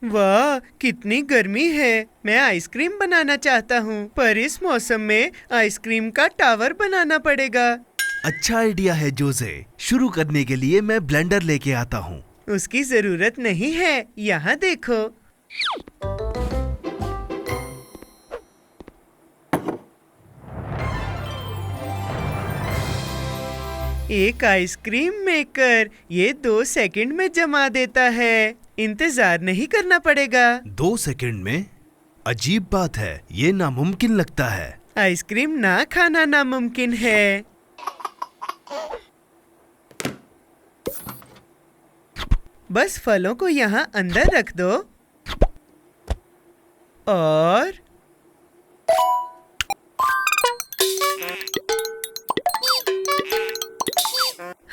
वाह, कितनी गर्मी है। मैं आइसक्रीम बनाना चाहता हूँ, पर इस मौसम में आइसक्रीम का टावर बनाना पड़ेगा। अच्छा आइडिया है जोसे। शुरू करने के लिए मैं ब्लेंडर लेके आता हूँ। उसकी जरूरत नहीं है, यहाँ देखो। एक आइसक्रीम मेकर, ये 2 सेकंड में जमा देता है। इंतजार नहीं करना पड़ेगा। 2 सेकंड में? अजीब बात है, ये नामुमकिन लगता है। आइसक्रीम ना खाना नामुमकिन है। बस फलों को यहाँ अंदर रख दो और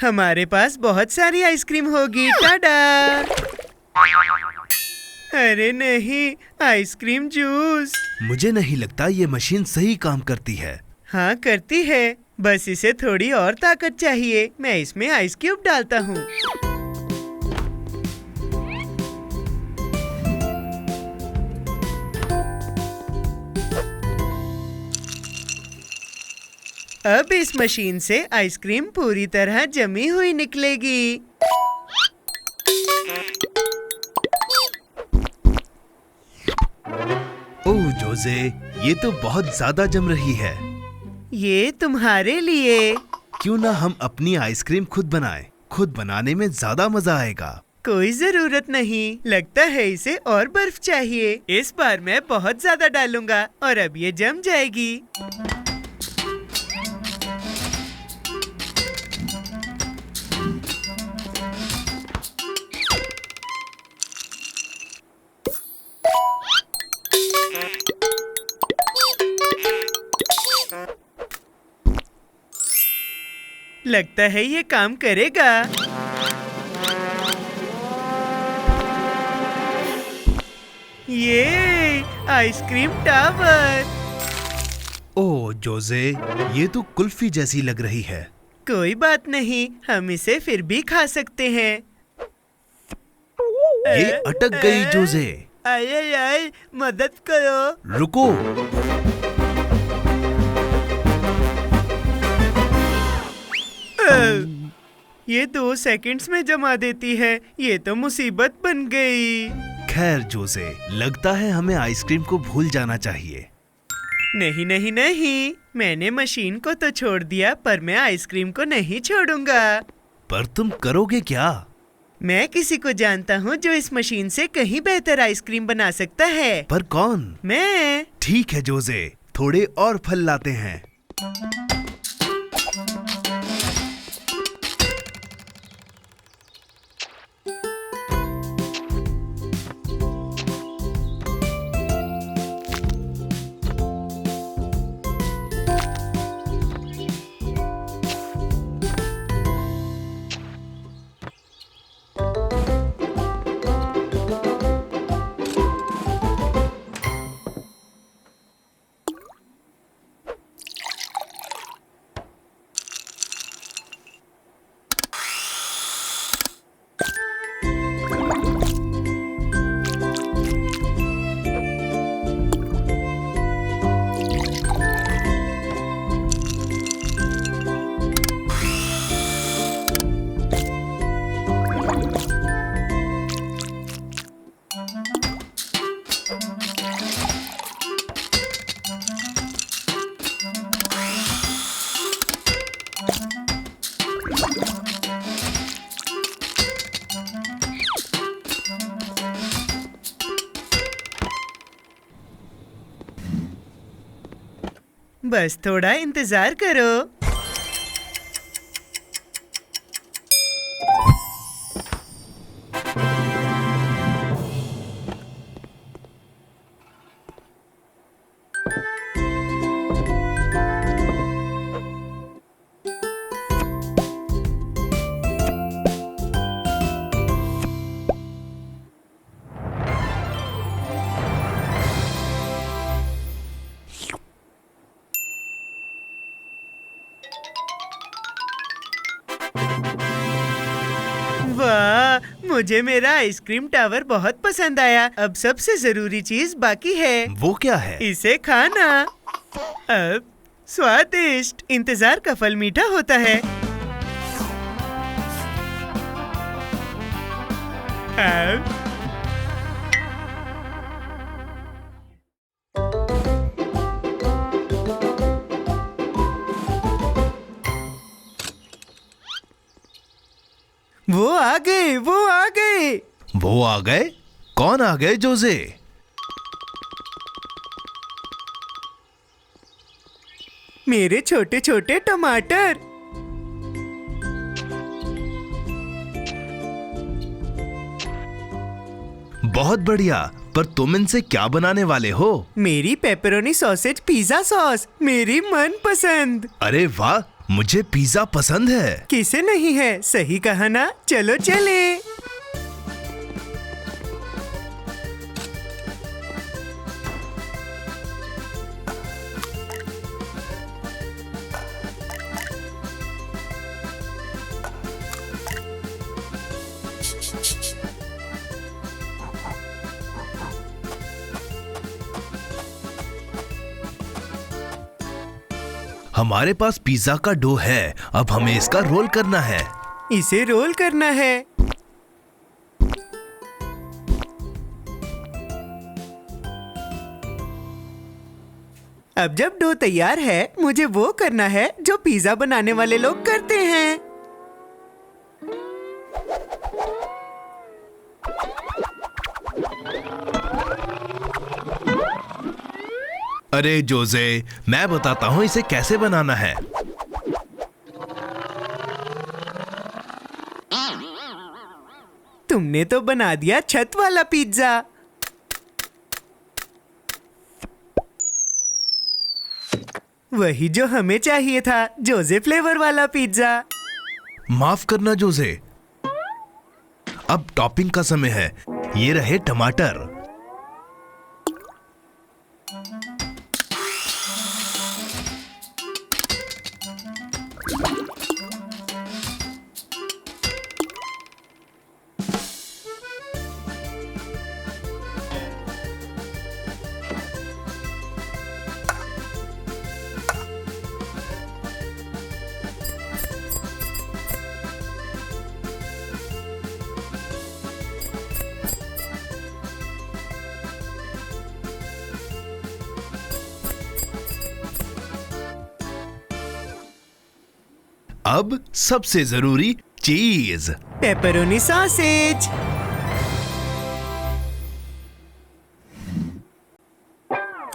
हमारे पास बहुत सारी आइसक्रीम होगी। टाडा! अरे नहीं, आइसक्रीम जूस। मुझे नहीं लगता ये मशीन सही काम करती है। हाँ, करती है, बस इसे थोड़ी और ताकत चाहिए। मैं इसमें आइस क्यूब डालता हूँ। अब इस मशीन से आइसक्रीम पूरी तरह जमी हुई निकलेगी। ओह जोसे, ये तो बहुत ज्यादा जम रही है। ये तुम्हारे लिए। क्यों ना हम अपनी आइसक्रीम खुद बनाएं? खुद बनाने में ज्यादा मजा आएगा। कोई जरूरत नहीं, लगता है इसे और बर्फ चाहिए। इस बार मैं बहुत ज्यादा डालूंगा और अब ये जम जाएगी। लगता है ये काम करेगा। ये आइसक्रीम टावर। ओह जोसे, ये तो कुल्फी जैसी लग रही है। कोई बात नहीं, हम इसे फिर भी खा सकते हैं। ये अटक गई जोसे। आए आए, मदद करो। रुको। ये 2 सेकंड्स में जमा देती है। ये तो मुसीबत बन गई। खैर जोसे, लगता है हमें आइसक्रीम को भूल जाना चाहिए। नहीं नहीं नहीं, मैंने मशीन को तो छोड़ दिया, पर मैं आइसक्रीम को नहीं छोड़ूंगा। पर तुम करोगे क्या? मैं किसी को जानता हूँ जो इस मशीन से कहीं बेहतर आइसक्रीम बना सकता है। पर कौन? मैं। ठीक है जोसे, थोड़े और फल लाते हैं। बस थोड़ा इंतजार करो। वाह, मुझे मेरा आइसक्रीम टावर बहुत पसंद आया। अब सबसे जरूरी चीज बाकी है। वो क्या है? इसे खाना। अब स्वादिष्ट। इंतजार का फल मीठा होता है। अब वो आ गए, वो आ गए। वो आ गए? कौन आ गए जोजे? मेरे छोटे छोटे टमाटर। बहुत बढ़िया। पर तुम इनसे क्या बनाने वाले हो? मेरी पेपरोनी सॉसेज पिज्जा सॉस, मेरी मनपसंद। अरे वाह, मुझे पिज्जा पसंद है। किसे नहीं है, सही कहा ना? चलो चले। हमारे पास पिज्जा का डो है। अब हमें इसका रोल करना है। इसे रोल करना है। अब जब डो तैयार है, मुझे वो करना है जो पिज्जा बनाने वाले लोग करते हैं। अरे जोजे, मैं बताता हूँ इसे कैसे बनाना है। तुमने तो बना दिया छत वाला पिज्जा। वही जो हमें चाहिए था, जोजे फ्लेवर वाला पिज्जा। माफ करना जोजे। अब टॉपिंग का समय है। ये रहे टमाटर। अब सबसे जरूरी चीज, पेपरोनी सॉसेज।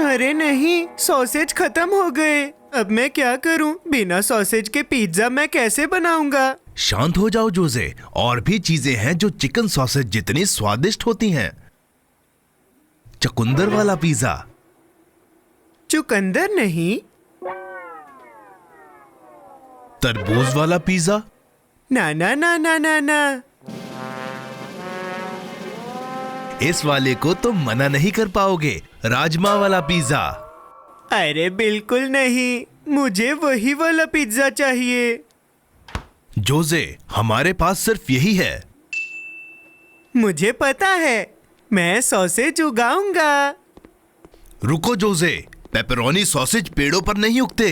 अरे नहीं, सॉसेज खत्म हो गए। अब मैं क्या करूं? बिना सॉसेज के पिज्जा मैं कैसे बनाऊंगा? शांत हो जाओ जोजे। और भी चीजें हैं जो चिकन सॉसेज जितनी स्वादिष्ट होती हैं। चुकंदर वाला पिज्जा। चुकंदर नहीं। तरबूज वाला पिज्जा। ना ना ना ना ना ना। इस वाले को तुम मना नहीं कर पाओगे। राजमा वाला पिज्जा। अरे बिल्कुल नहीं, मुझे वही वाला पिज्जा चाहिए। जोजे, हमारे पास सिर्फ यही है। मुझे पता है, मैं सॉसेज उगाऊंगा। रुको जोजे, पेपरोनी सॉसेज पेड़ों पर नहीं उगते।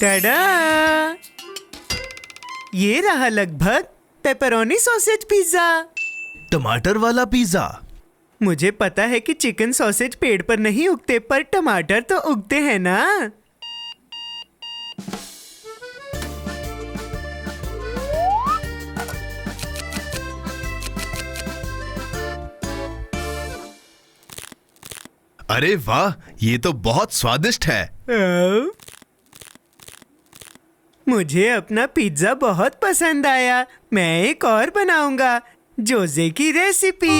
टाडा! ये रहा लगभग पेपरोनी सॉसेज पिज्जा। टमाटर वाला पिज्जा। मुझे पता है कि चिकन सॉसेज पेड़ पर नहीं उगते, पर टमाटर तो उगते हैं ना। अरे वाह, ये तो बहुत स्वादिष्ट है। मुझे अपना पिज्जा बहुत पसंद आया। मैं एक और बनाऊंगा, जोजे की रेसिपी।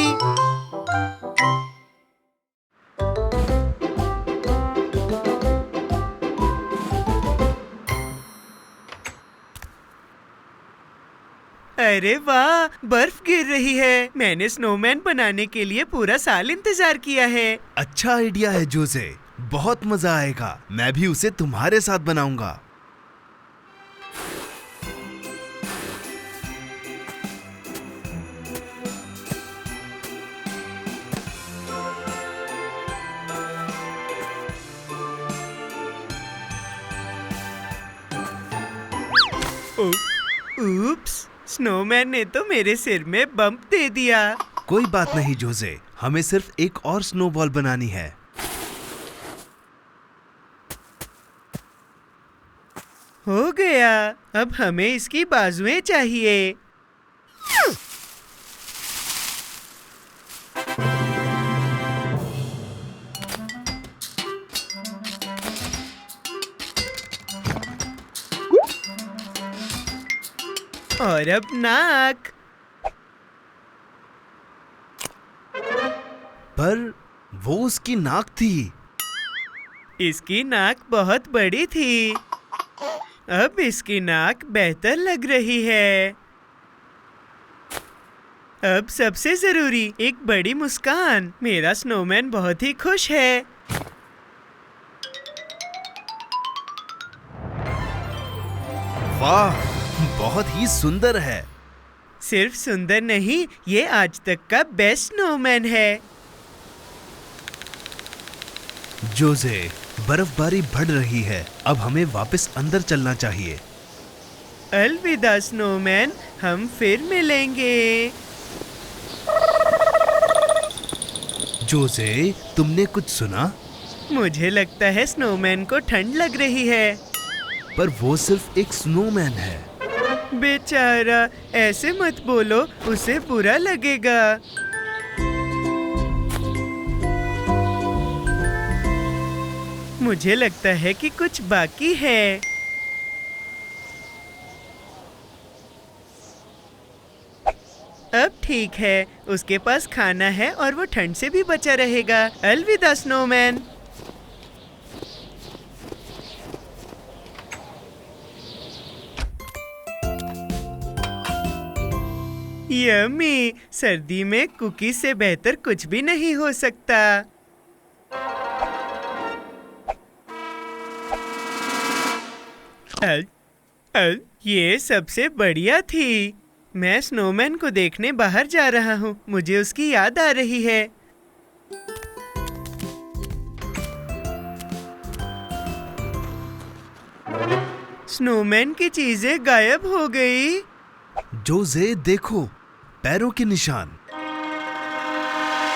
अरे वाह, बर्फ गिर रही है। मैंने स्नोमैन बनाने के लिए पूरा साल इंतजार किया है। अच्छा आइडिया है जोसे। बहुत मजा आएगा। मैं भी उसे तुम्हारे साथ बनाऊंगा। ऊप्स, स्नोमैन ने तो मेरे सिर में बम्प दे दिया। कोई बात नहीं जोसे, हमें सिर्फ एक और स्नोबॉल बनानी है। हो गया। अब हमें इसकी बाजुएं चाहिए। और अब नाक। पर वो उसकी नाक थी। इसकी नाक बहुत बड़ी थी। अब इसकी नाक बेहतर लग रही है। अब सबसे जरूरी, एक बड़ी मुस्कान। मेरा स्नोमैन बहुत ही खुश है। वाह, बहुत ही सुंदर है। सिर्फ सुंदर नहीं, ये आज तक का बेस्ट स्नोमैन है। जोसे, बर्फबारी बढ़ रही है। अब हमें वापस अंदर चलना चाहिए। अलविदा स्नोमैन, हम फिर मिलेंगे। जोसे, तुमने कुछ सुना? मुझे लगता है स्नोमैन को ठंड लग रही है। पर वो सिर्फ एक स्नोमैन है। बेचारा, ऐसे मत बोलो, उसे बुरा लगेगा। मुझे लगता है कि कुछ बाकी है। अब ठीक है, उसके पास खाना है और वो ठंड से भी बचा रहेगा। अलविदा स्नोमैन। यम्मी, सर्दी में कुकीज से बेहतर कुछ भी नहीं हो सकता। ये सबसे बढ़िया थी। मैं स्नोमैन को देखने बाहर जा रहा हूँ। मुझे उसकी याद आ रही है। स्नोमैन की चीजें गायब हो गई। जोसे, देखो, पैरों के निशान।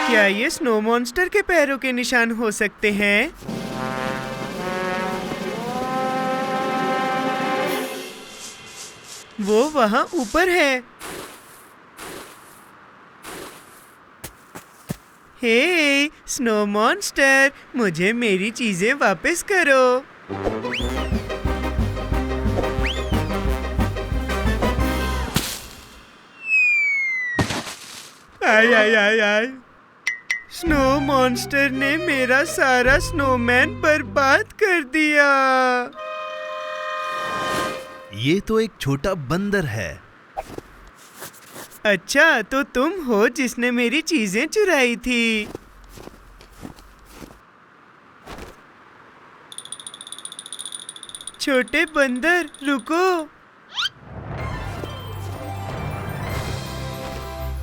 क्या ये स्नो मॉन्स्टर के पैरों के निशान हो सकते हैं? वो वहाँ ऊपर है। हे स्नो मॉन्स्टर, मुझे मेरी चीजें वापस करो। आय आय आय आय, स्नो मॉन्स्टर ने मेरा सारा स्नोमैन बर्बाद कर दिया। ये तो एक छोटा बंदर है। अच्छा, तो तुम हो जिसने मेरी चीजें चुराई थी। छोटे बंदर, रुको।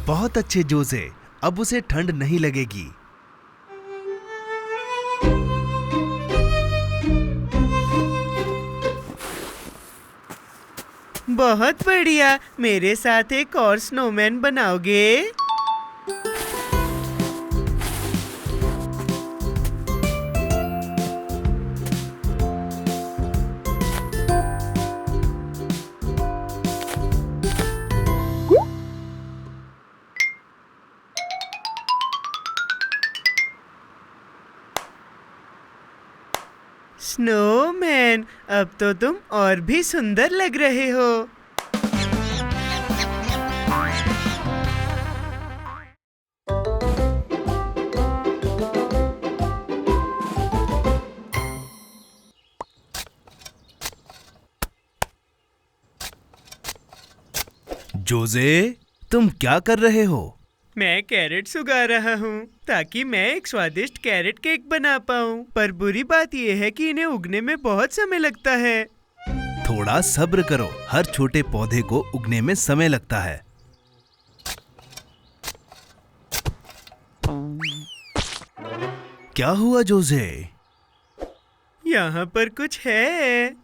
बहुत अच्छे जोसे, अब उसे ठंड नहीं लगेगी। बहुत बढ़िया। मेरे साथ एक और स्नोमैन बनाओगे? स्नोमैन, अब तो तुम और भी सुंदर लग रहे हो। जोसे, तुम क्या कर रहे हो? मैं कैरेट्स उगा रहा हूँ ताकि मैं एक स्वादिष्ट कैरेट केक बना पाऊँ। पर बुरी बात यह है कि इन्हें उगने में बहुत समय लगता है। थोड़ा सब्र करो, हर छोटे पौधे को उगने में समय लगता है। क्या हुआ जोसे? यहाँ पर कुछ है।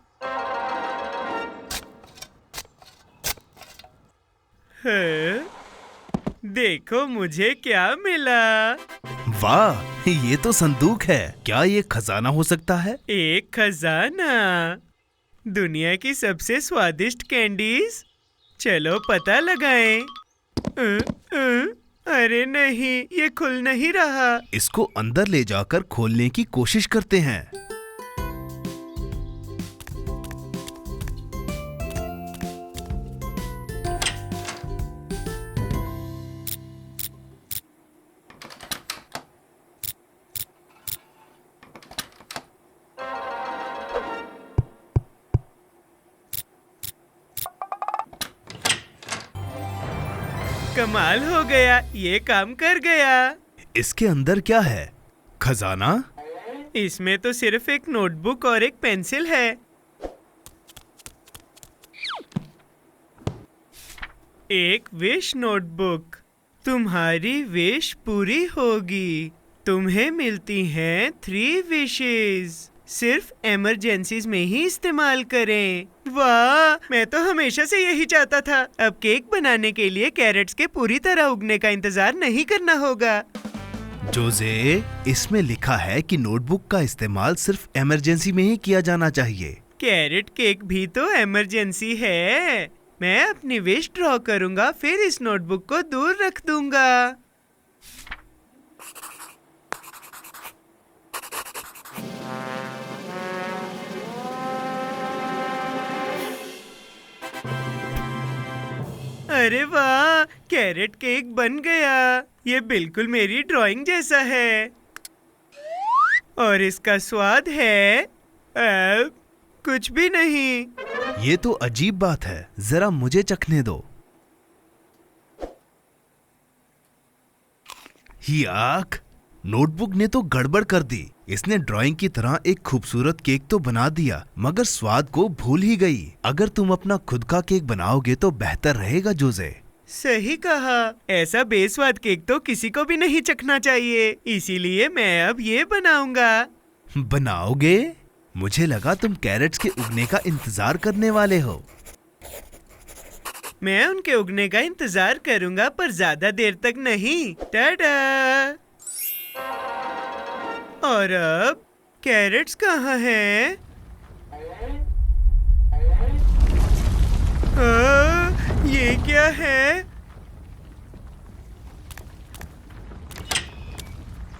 देखो मुझे क्या मिला। वाह, ये तो संदूक है। क्या ये खजाना हो सकता है? एक खजाना, दुनिया की सबसे स्वादिष्ट कैंडीज। चलो पता लगाएं। अरे नहीं, ये खुल नहीं रहा। इसको अंदर ले जाकर खोलने की कोशिश करते हैं। कमाल हो गया, ये काम कर गया। इसके अंदर क्या है? खजाना? इसमें तो सिर्फ एक नोटबुक और एक पेंसिल है। एक विश नोटबुक। तुम्हारी विश पूरी होगी। तुम्हें मिलती हैं 3 विशेस। सिर्फ इमरजेंसीज में ही इस्तेमाल करें। वाह, मैं तो हमेशा से यही चाहता था। अब केक बनाने के लिए कैरेट्स के पूरी तरह उगने का इंतजार नहीं करना होगा। जोसे, इसमें लिखा है कि नोटबुक का इस्तेमाल सिर्फ इमरजेंसी में ही किया जाना चाहिए। कैरेट केक भी तो इमरजेंसी है। मैं अपनी विश ड्रॉ करूंगा, फिर इस नोटबुक को दूर रख दूंगा। अरे वाह, कैरेट केक बन गया। ये बिल्कुल मेरी ड्राइंग जैसा है। और इसका स्वाद है कुछ भी नहीं। ये तो अजीब बात है, जरा मुझे चखने दो। याक, नोटबुक ने तो गड़बड़ कर दी। इसने ड्राइंग की तरह एक खूबसूरत केक तो बना दिया, मगर स्वाद को भूल ही गई। अगर तुम अपना खुद का केक बनाओगे तो बेहतर रहेगा जोसे। सही कहा। ऐसा बेस्वाद केक तो किसी को भी नहीं चखना चाहिए। इसीलिए मैं अब ये बनाऊंगा। बनाओगे? मुझे लगा तुम कैरेट्स के उगने का इंतजार करने वाले हो। मैं उनके उगने का इंतजार करूंगा, पर ज्यादा देर तक नहीं। टाडा! और अब कैरेट्स कहाँ हैं? ये क्या है?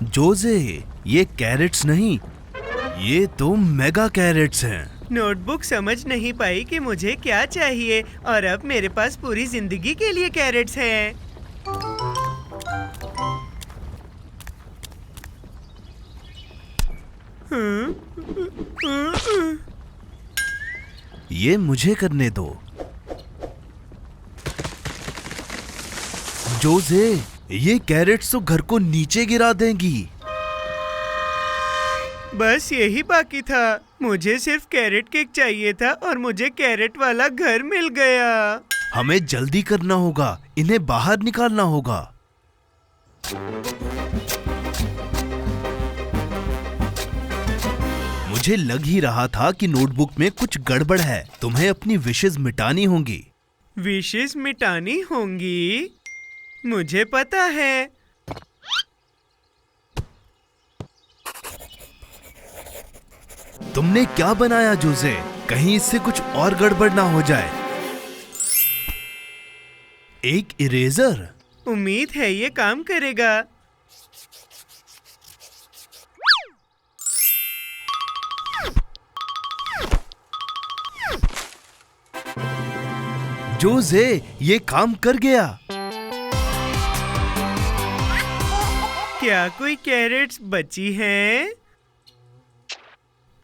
जोसे, ये कैरेट्स नहीं, ये तो मेगा कैरेट्स हैं। नोटबुक समझ नहीं पाई कि मुझे क्या चाहिए, और अब मेरे पास पूरी जिंदगी के लिए कैरेट्स हैं। ये मुझे करने दो। जोसे, ये कैरेट्स तो घर को नीचे गिरा देंगी। बस यही बाकी था। मुझे सिर्फ कैरेट केक चाहिए था और मुझे कैरेट वाला घर मिल गया। हमें जल्दी करना होगा, इन्हें बाहर निकालना होगा। मुझे लग ही रहा था कि नोटबुक में कुछ गड़बड़ है। तुम्हें अपनी विशेस मिटानी होंगी। विशेस मिटानी होंगी? मुझे पता है। तुमने क्या बनाया जोसे? कहीं इससे कुछ और गड़बड़ ना हो जाए। एक इरेजर? उम्मीद है ये काम करेगा। जोसे, ये काम कर गया। क्या कोई कैरेट्स बची हैं?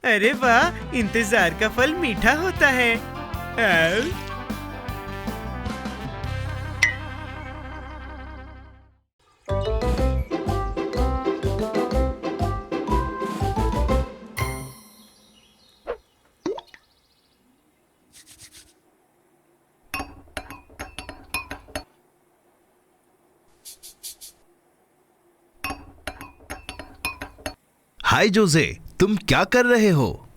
अरे वाह, इंतजार का फल मीठा होता है। हाय जोसे, तुम क्या कर रहे हो?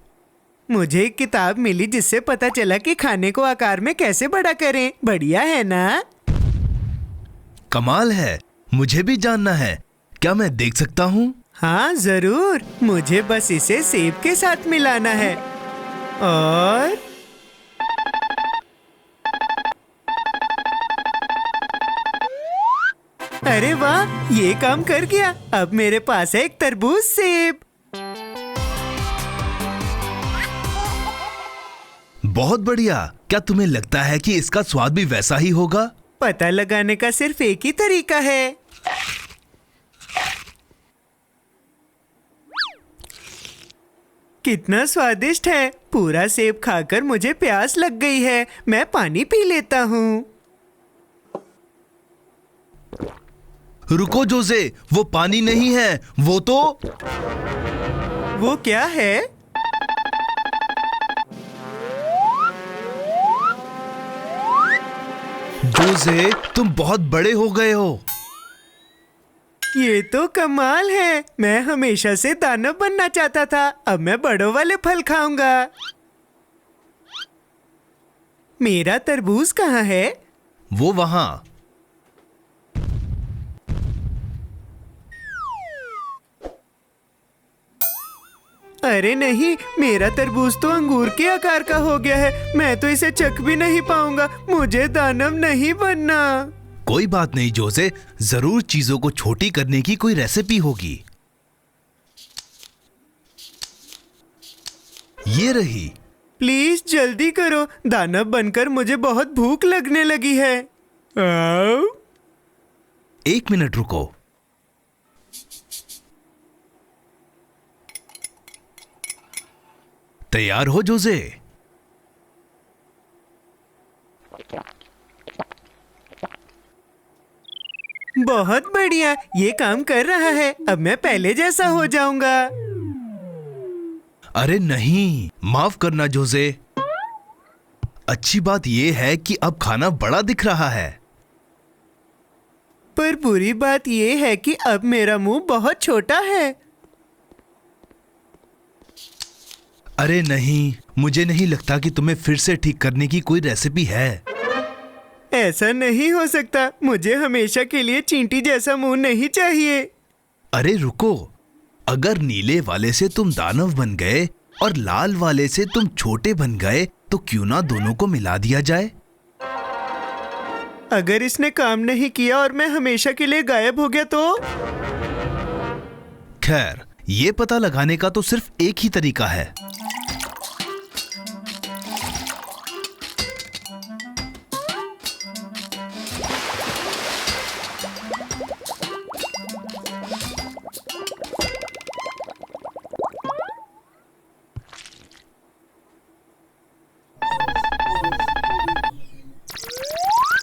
मुझे एक किताब मिली जिससे पता चला कि खाने को आकार में कैसे बड़ा करें। बढ़िया है ना? कमाल है, मुझे भी जानना है। क्या मैं देख सकता हूँ? हाँ जरूर, मुझे बस इसे सेब के साथ मिलाना है और अरे वाह, ये काम कर गया। अब मेरे पास है एक तरबूज सेब। बहुत बढ़िया। क्या तुम्हें लगता है कि इसका स्वाद भी वैसा ही होगा? पता लगाने का सिर्फ एक ही तरीका है। कितना स्वादिष्ट है। पूरा सेब खाकर मुझे प्यास लग गई है। मैं पानी पी लेता हूँ। रुको जोसे, वो पानी नहीं है, वो क्या है? जोसे, तुम बहुत बड़े हो गए हो। ये तो कमाल है। मैं हमेशा से दानव बनना चाहता था। अब मैं बड़ों वाले फल खाऊंगा। मेरा तरबूज कहाँ है? वो वहां। अरे नहीं, मेरा तरबूज तो अंगूर के आकार का हो गया है। मैं तो इसे चख भी नहीं पाऊंगा। मुझे दानव नहीं बनना। कोई बात नहीं जोसे, जरूर चीजों को छोटी करने की कोई रेसिपी होगी। ये रही। प्लीज जल्दी करो, दानव बनकर मुझे बहुत भूख लगने लगी है। आओ। 1 मिनट रुको। तैयार हो जोसे? बहुत बढ़िया, ये काम कर रहा है। अब मैं पहले जैसा हो जाऊंगा। अरे नहीं, माफ करना जोसे। अच्छी बात यह है कि अब खाना बड़ा दिख रहा है। पर बुरी बात यह है कि अब मेरा मुंह बहुत छोटा है। अरे नहीं, मुझे नहीं लगता कि तुम्हें फिर से ठीक करने की कोई रेसिपी है। ऐसा नहीं हो सकता। मुझे हमेशा के लिए चींटी जैसा मुंह नहीं चाहिए। अरे रुको, अगर नीले वाले से तुम दानव बन गए और लाल वाले से तुम छोटे बन गए, तो क्यों ना दोनों को मिला दिया जाए? अगर इसने काम नहीं किया और मैं हमेशा के लिए गायब हो गया तो? खैर, ये पता लगाने का तो सिर्फ एक ही तरीका है।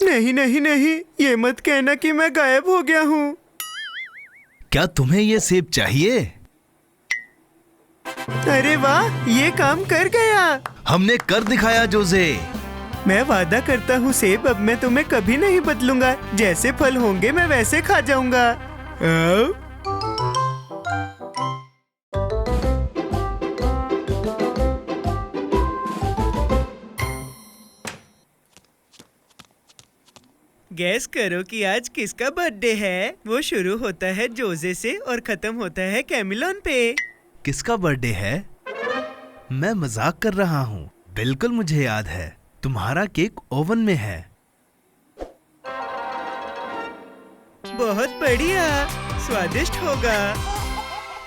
नहीं नहीं नहीं, ये मत कहना कि मैं गायब हो गया हूँ। क्या तुम्हें ये सेब चाहिए? अरे वाह, ये काम कर गया। हमने कर दिखाया जोसे। मैं वादा करता हूँ सेब, अब मैं तुम्हें कभी नहीं बदलूंगा। जैसे फल होंगे मैं वैसे खा जाऊंगा। आओ। गैस करो कि आज किसका बर्थडे है। वो शुरू होता है जोसे से और खत्म होता है कैमिलोन पे। किसका बर्थडे है? मैं मजाक कर रहा हूँ। बिल्कुल मुझे याद है। तुम्हारा केक ओवन में है। बहुत बढ़िया, स्वादिष्ट होगा।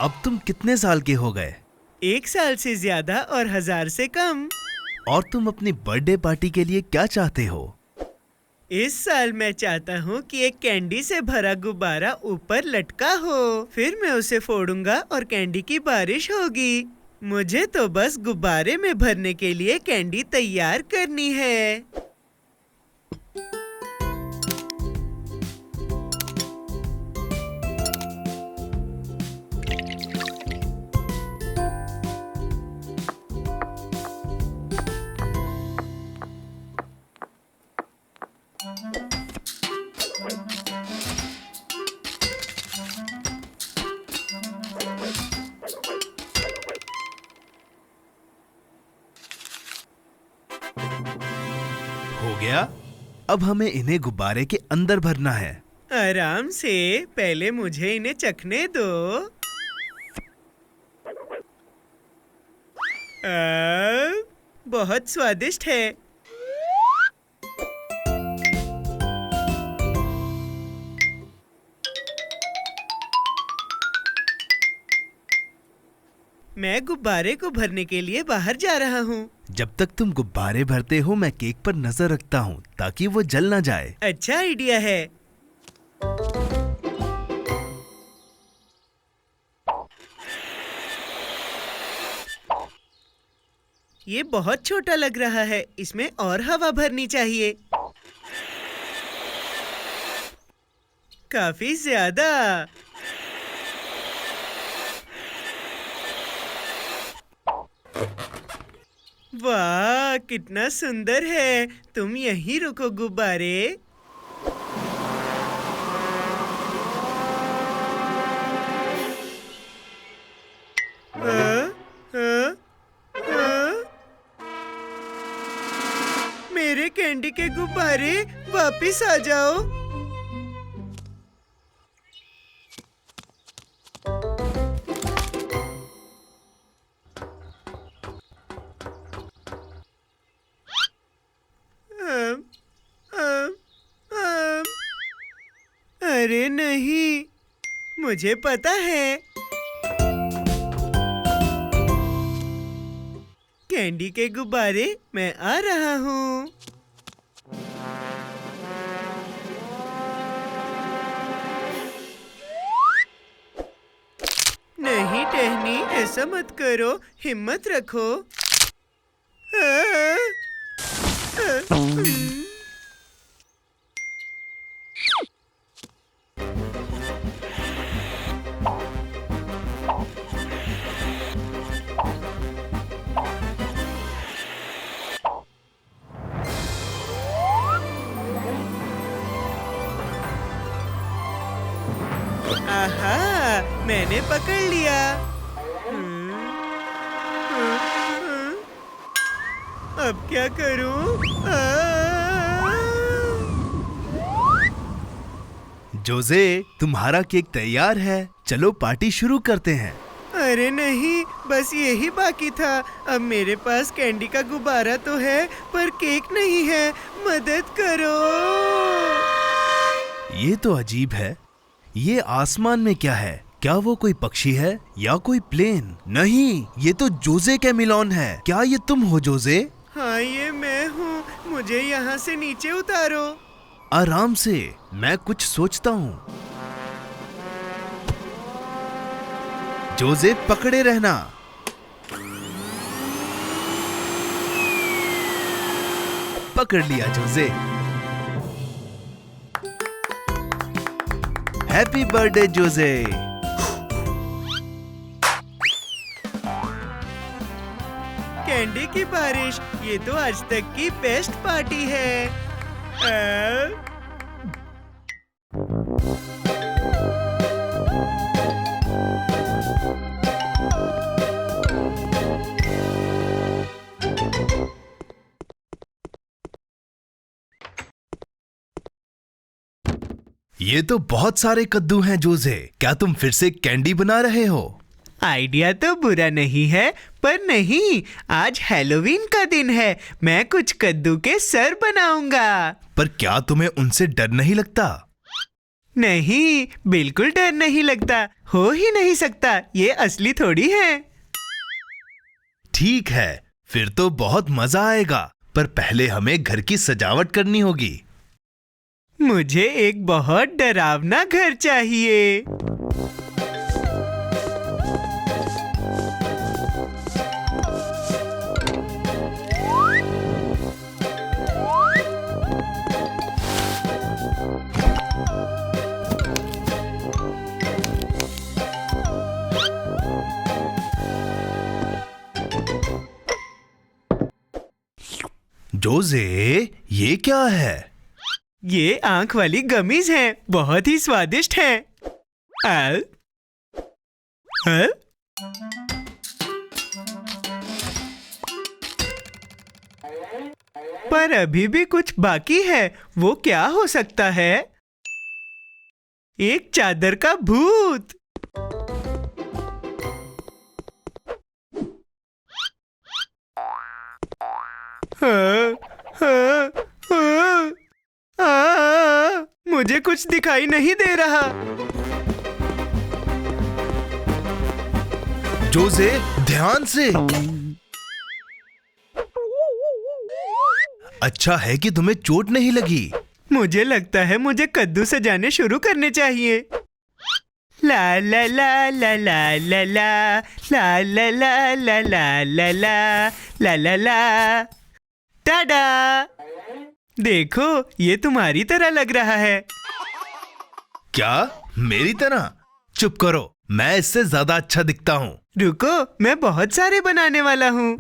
अब तुम कितने साल के हो गए? 1 साल से ज्यादा और 1000 से कम। और तुम अपनी बर्थडे पार्टी के लिए क्या चाहते हो? इस साल मैं चाहता हूँ कि एक कैंडी से भरा गुब्बारा ऊपर लटका हो। फिर मैं उसे फोड़ूंगा और कैंडी की बारिश होगी। मुझे तो बस गुब्बारे में भरने के लिए कैंडी तैयार करनी है। गया। अब हमें इन्हें गुब्बारे के अंदर भरना है। आराम से, पहले मुझे इन्हें चखने दो। बहुत स्वादिष्ट है। मैं गुब्बारे को भरने के लिए बाहर जा रहा हूँ। जब तक तुम गुब्बारे भरते हो मैं केक पर नजर रखता हूँ ताकि वो जल ना जाए। अच्छा आइडिया है। ये बहुत छोटा लग रहा है, इसमें और हवा भरनी चाहिए। काफी ज्यादा। वाह, कितना सुंदर है। तुम यहीं रुको गुब्बारे। मेरे कैंडी के गुब्बारे वापिस आ जाओ। अरे नहीं, मुझे पता है। कैंडी के गुब्बारे, मैं आ रहा हूँ। नहीं टहनी, ऐसा मत करो, हिम्मत रखो। आहा, मैंने पकड़ लिया। अब क्या करूं? जोजे, तुम्हारा केक तैयार है। चलो पार्टी शुरू करते हैं। अरे नहीं, बस यही बाकी था। अब मेरे पास कैंडी का गुब्बारा तो है, पर केक नहीं है। मदद करो। ये तो अजीब है। ये आसमान में क्या है? क्या वो कोई पक्षी है या कोई प्लेन? नहीं, ये तो जोजे कैमिलॉन है। क्या ये तुम हो जोजे? हाँ, ये मैं हूँ। मुझे यहाँ से नीचे उतारो। आराम से, मैं कुछ सोचता हूँ। जोजे, पकड़े रहना। पकड़ लिया Jose. Happy birthday Jose. Candy की बारिश, ये तो आज तक की बेस्ट पार्टी है। ये तो बहुत सारे कद्दू हैं जोजे। क्या तुम फिर से कैंडी बना रहे हो? आइडिया तो बुरा नहीं है, पर नहीं, आज हैलोवीन का दिन है। मैं कुछ कद्दू के सर बनाऊंगा। पर क्या तुम्हें उनसे डर नहीं लगता? नहीं, बिल्कुल डर नहीं लगता। हो ही नहीं सकता, ये असली थोड़ी है। ठीक है, फिर तो बहुत मजा आएगा। पर पहले हमें घर की सजावट करनी होगी। मुझे एक बहुत डरावना घर चाहिए। जोजे, ये क्या है? ये आंख वाली गमीज हैं, बहुत ही स्वादिष्ट हैं। पर अभी भी कुछ बाकी है। वो क्या हो सकता है? एक चादर का भूत। हाँ, हाँ, हाँ, मुझे कुछ दिखाई नहीं दे रहा। जोसे, ध्यान से। अच्छा है कि तुम्हें चोट नहीं लगी। मुझे लगता है मुझे कद्दू सजाने शुरू करने चाहिए। ला ला ला ला ला ला ला ला ला ला ला ला ला ला ला ला ला। टाडा! देखो, ये तुम्हारी तरह लग रहा है। क्या? मेरी तरह? चुप करो, मैं इससे ज्यादा अच्छा दिखता हूँ। रुको, मैं बहुत सारे बनाने वाला हूँ।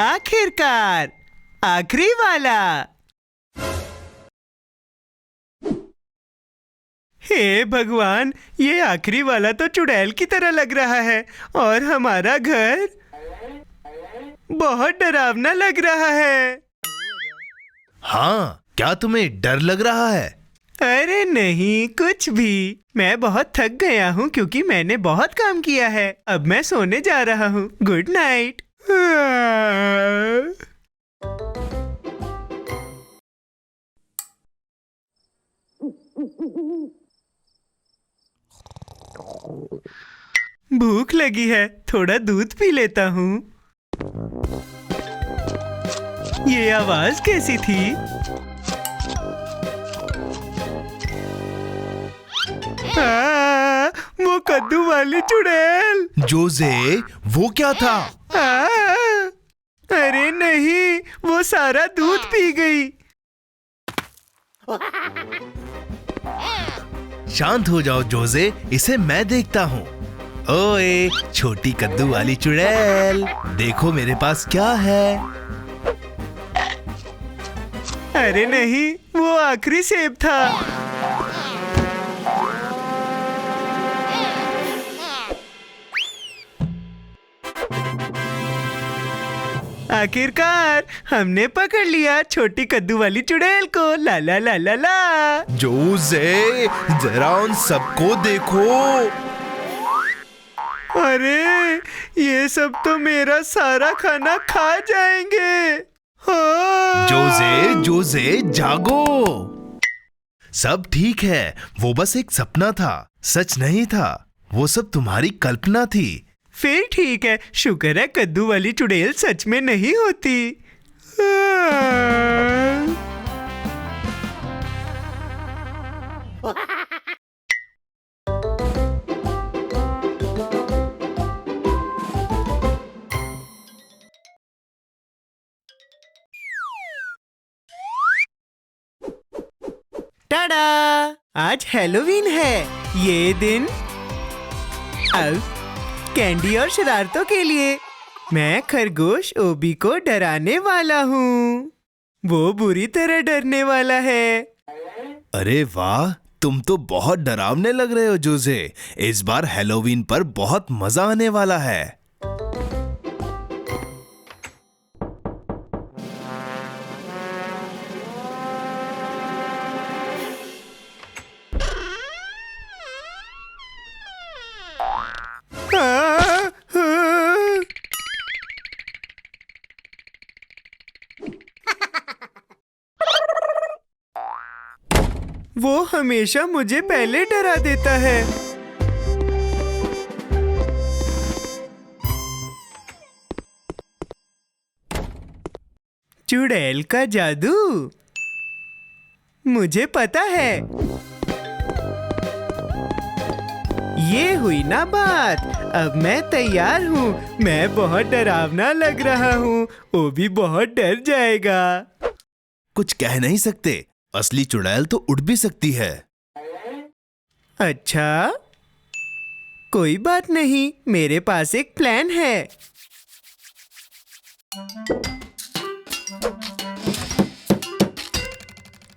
आखिरकार, आखिरी वाला। हे भगवान, ये आखिरी वाला तो चुड़ैल की तरह लग रहा है और हमारा घर बहुत डरावना लग रहा है। हाँ, क्या तुम्हें डर लग रहा है? अरे नहीं, कुछ भी। मैं बहुत थक गया हूँ क्योंकि मैंने बहुत काम किया है। अब मैं सोने जा रहा हूँ। Good night. भूख लगी है, थोड़ा दूध पी लेता हूँ। ये आवाज कैसी थी? वो कद्दू वाली चुड़ैल। जोसे, वो क्या था? अरे नहीं, वो सारा दूध पी गई। शांत हो जाओ जोसे, इसे मैं देखता हूँ। ओए, छोटी कद्दू वाली चुड़ैल, देखो मेरे पास क्या है। अरे नहीं, वो आखिरी सेब था। आखिरकार हमने पकड़ लिया छोटी कद्दू वाली चुड़ैल को। ला ला ला ला ला। जोसे, जरा उन सबको देखो। अरे, ये सब तो मेरा सारा खाना खा जाएंगे। हाँ। जोसे, जागो। सब ठीक है, वो बस एक सपना था, सच नहीं था। वो सब तुम्हारी कल्पना थी। फिर ठीक है, शुक्र है कद्दू वाली चुड़ैल सच में नहीं होती। टाडा! आज हैलोवीन है। ये दिन अब कैंडी और शरारतों के लिए। मैं खरगोश ओबी को डराने वाला हूँ। वो बुरी तरह डरने वाला है। अरे वाह, तुम तो बहुत डरावने लग रहे हो जोसे। इस बार हैलोवीन पर बहुत मजा आने वाला है। वो हमेशा मुझे पहले डरा देता है। चुड़ैल का जादू, मुझे पता है। ये हुई ना बात। अब मैं तैयार हूँ। मैं बहुत डरावना लग रहा हूँ। वो भी बहुत डर जाएगा। कुछ कह नहीं सकते, असली चुड़ैल तो उड़ भी सकती है। अच्छा, कोई बात नहीं, मेरे पास एक प्लान है।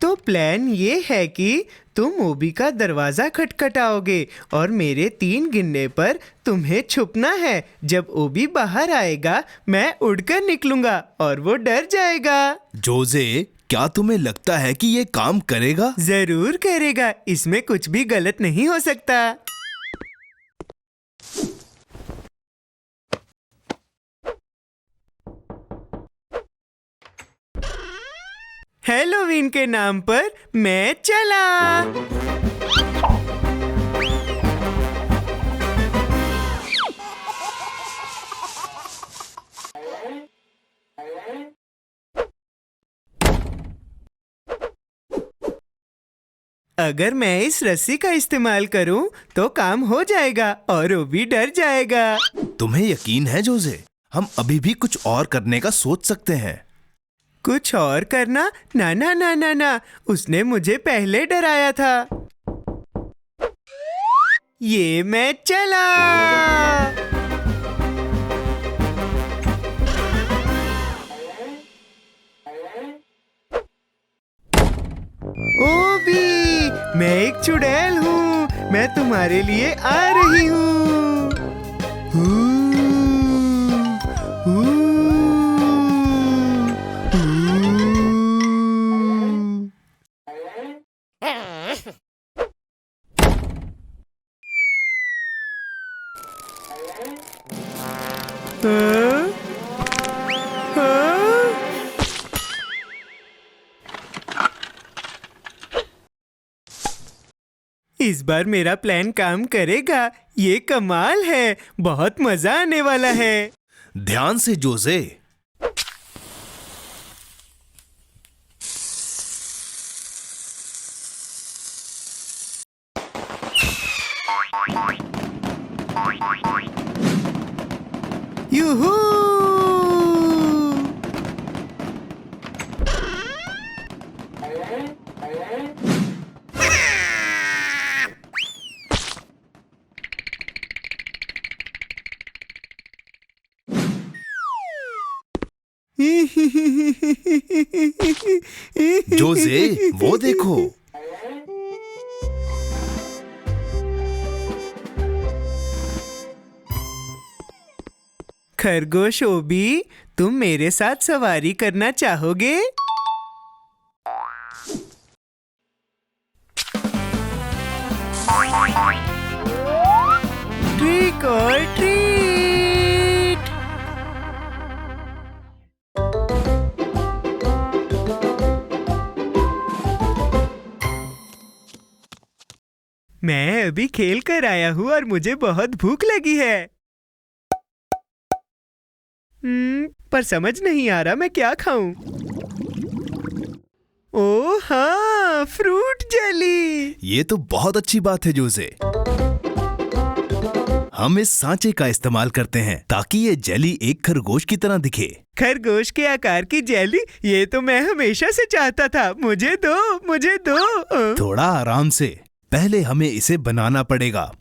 तो प्लान ये है कि तुम ओबी का दरवाजा खटखटाओगे और मेरे 3 गिनने पर तुम्हें छुपना है। जब ओबी बाहर आएगा मैं उड़कर निकलूंगा और वो डर जाएगा। जोजे, क्या तुम्हें लगता है कि ये काम करेगा? जरूर करेगा, इसमें कुछ भी गलत नहीं हो सकता। हैलोवीन के नाम पर मैं चला। अगर मैं इस रस्सी का इस्तेमाल करूं तो काम हो जाएगा और वो भी डर जाएगा। तुम्हें यकीन है जोजे? हम अभी भी कुछ और करने का सोच सकते हैं। कुछ और करना? ना ना ना ना ना, उसने मुझे पहले डराया था। ये मैं चला। ओबी, मैं एक चुड़ैल हूँ, मैं तुम्हारे लिए आ रही हूँ। इस बार मेरा प्लान काम करेगा। ये कमाल है, बहुत मजा आने वाला है। ध्यान से जोजे। यूहू! जोजे, वो देखो। खरगोश ओबी, तुम मेरे साथ सवारी करना चाहोगे? ट्रिक और ट्रीट। मैं अभी खेल कर आया हूँ और मुझे बहुत भूख लगी है। पर समझ नहीं आ रहा मैं क्या खाऊं। ओह हाँ, फ्रूट जेली। ये तो बहुत अच्छी बात है जोजे। हम इस सांचे का इस्तेमाल करते हैं ताकि ये जेली एक खरगोश की तरह दिखे। खरगोश के आकार की जेली? ये तो मैं हमेशा से चाहता था। मुझे दो, मुझे दो। थोड़ा आराम से, पहले हमें इसे बनाना पड़ेगा।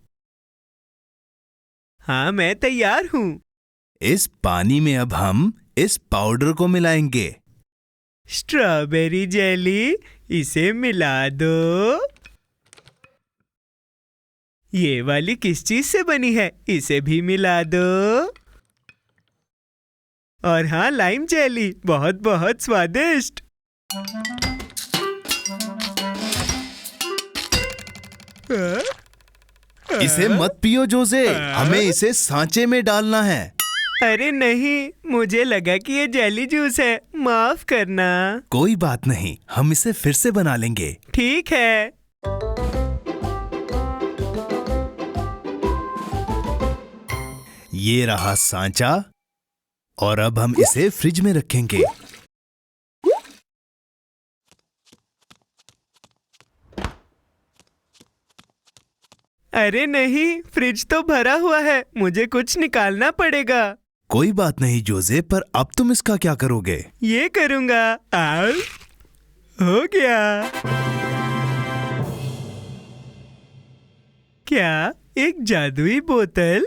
हाँ, मैं तैयार हूँ। इस पानी में अब हम इस पाउडर को मिलाएंगे। स्ट्रॉबेरी जेली, इसे मिला दो। ये वाली किस चीज से बनी है? इसे भी मिला दो। और हाँ, लाइम जेली, बहुत बहुत स्वादिष्ट। इसे मत पियो जोजे, हमें इसे सांचे में डालना है। अरे नहीं, मुझे लगा कि ये जेली जूस है, माफ करना। कोई बात नहीं, हम इसे फिर से बना लेंगे। ठीक है। ये रहा सांचा और अब हम इसे फ्रिज में रखेंगे। अरे नहीं, फ्रिज तो भरा हुआ है, मुझे कुछ निकालना पड़ेगा। कोई बात नहीं जोजे, पर अब तुम इसका क्या करोगे? ये करूंगा। आओ, हो गया। क्या एक जादुई बोतल?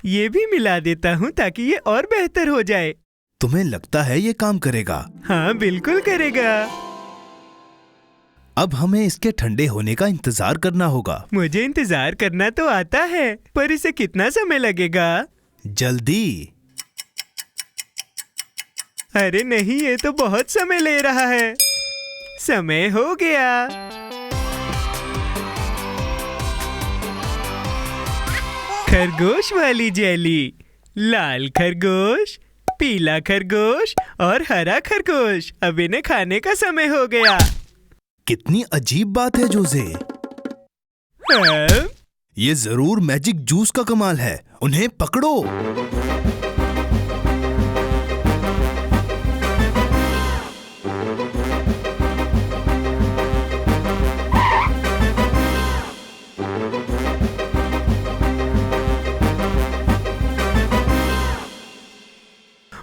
ये भी मिला देता हूँ ताकि ये और बेहतर हो जाए। तुम्हें लगता है ये काम करेगा? हाँ, बिल्कुल करेगा। अब हमें इसके ठंडे होने का इंतजार करना होगा। मुझे इंतजार करना तो आता है, पर इसे कितना समय लगेगा? जल्दी। अरे नहीं, ये तो बहुत समय ले रहा है। समय हो गया। खरगोश वाली जेली, लाल खरगोश, पीला खरगोश और हरा खरगोश। अब इन्हें खाने का समय हो गया। कितनी अजीब बात है जोसे। हाँ? ये जरूर मैजिक जूस का कमाल है। उन्हें पकड़ो।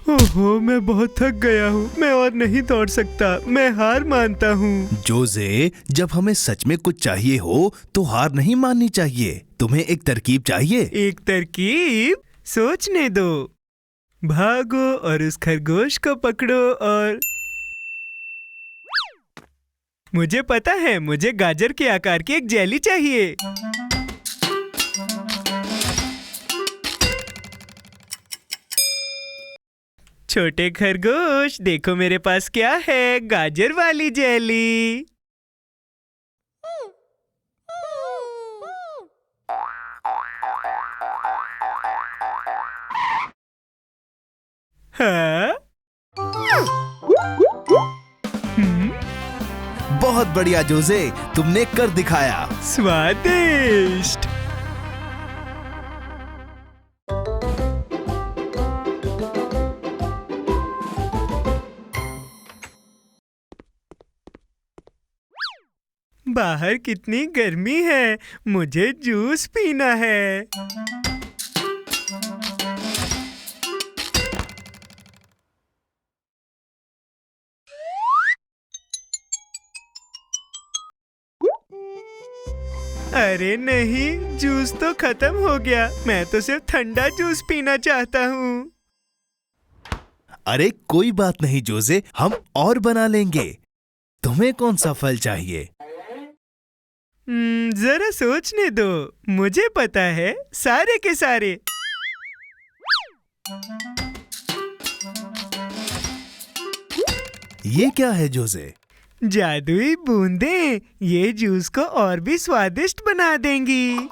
ओहो, मैं बहुत थक गया हूँ। मैं और नहीं दौड़ सकता। मैं हार मानता हूँ। जोसे, जब हमें सच में कुछ चाहिए हो तो हार नहीं माननी चाहिए। तुम्हें एक तरकीब चाहिए। एक तरकीब? सोचने दो। भागो और उस खरगोश को पकड़ो और... मुझे पता है, मुझे गाजर के आकार की एक जेली चाहिए। छोटे खरगोश, देखो मेरे पास क्या है, गाजर वाली जेली। हाँ? बहुत बढ़िया जोसे, तुमने कर दिखाया। स्वादिष्ट। बाहर कितनी गर्मी है। मुझे जूस पीना है। अरे नहीं, जूस तो खत्म हो गया। मैं तो सिर्फ ठंडा जूस पीना चाहता हूँ। अरे कोई बात नहीं जोसे, हम और बना लेंगे। तुम्हें कौन सा फल चाहिए? जरा सोचने दो। मुझे पता है, सारे के सारे। ये क्या है जोसे? जादुई बूंदें। ये जूस को और भी स्वादिष्ट बना देंगी।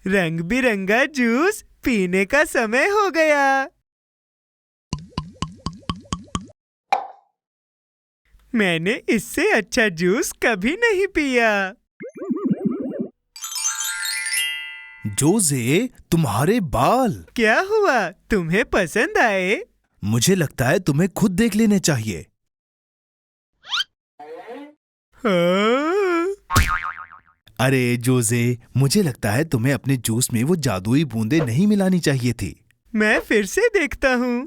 रंग बिरंगा जूस पीने का समय हो गया। मैंने इससे अच्छा जूस कभी नहीं पिया। जोसे, तुम्हारे बाल। क्या हुआ? तुम्हें पसंद आए? मुझे लगता है तुम्हें खुद देख लेने चाहिए। हाँ? अरे जोसे, मुझे लगता है तुम्हें अपने जूस में वो जादुई बूंदें नहीं मिलानी चाहिए थी। मैं फिर से देखता हूँ।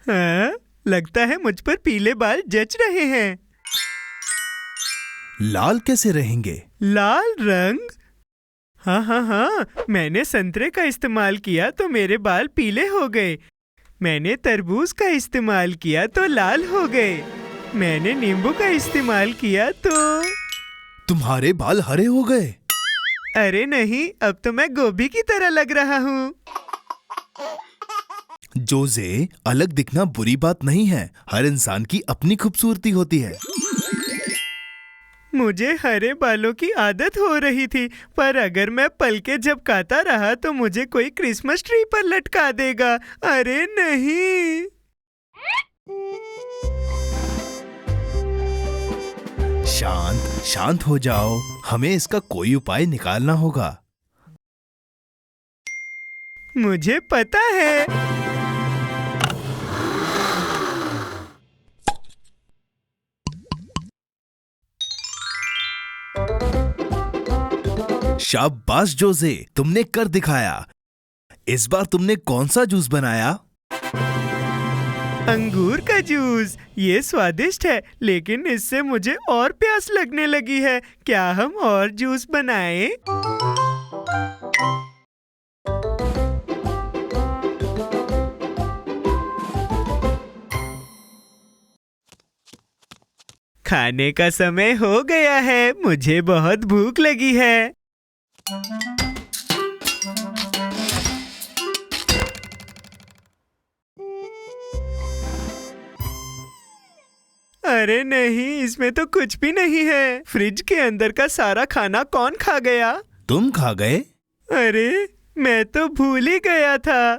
हाँ? लगता है मुझ पर पीले बाल जच रहे हैं। लाल कैसे रहेंगे? लाल रंग? हाँ हाँ हाँ, मैंने संतरे का इस्तेमाल किया तो मेरे बाल पीले हो गए। मैंने तरबूज का इस्तेमाल किया तो लाल हो गए। मैंने नींबू का इस्तेमाल किया तो... तुम्हारे बाल हरे हो गए। अरे नहीं, अब तो मैं गोभी की तरह लग रहा हूँ। जोसे, अलग दिखना बुरी बात नहीं है। हर इंसान की अपनी खूबसूरती होती है। मुझे हरे बालों की आदत हो रही थी, पर अगर मैं पलके झपकाता रहा तो मुझे कोई क्रिसमस ट्री पर लटका देगा। अरे नहीं। शांत शांत हो जाओ। हमें इसका कोई उपाय निकालना होगा। मुझे पता है। शाबाश जोसे, तुमने कर दिखाया। इस बार तुमने कौन सा जूस बनाया? अंगूर का जूस, ये स्वादिष्ट है, लेकिन इससे मुझे और प्यास लगने लगी है। क्या हम और जूस बनाएं? खाने का समय हो गया है, मुझे बहुत भूख लगी है। अरे नहीं, इसमें तो कुछ भी नहीं है। फ्रिज के अंदर का सारा खाना कौन खा गया? तुम खा गए? अरे मैं तो भूल ही गया था।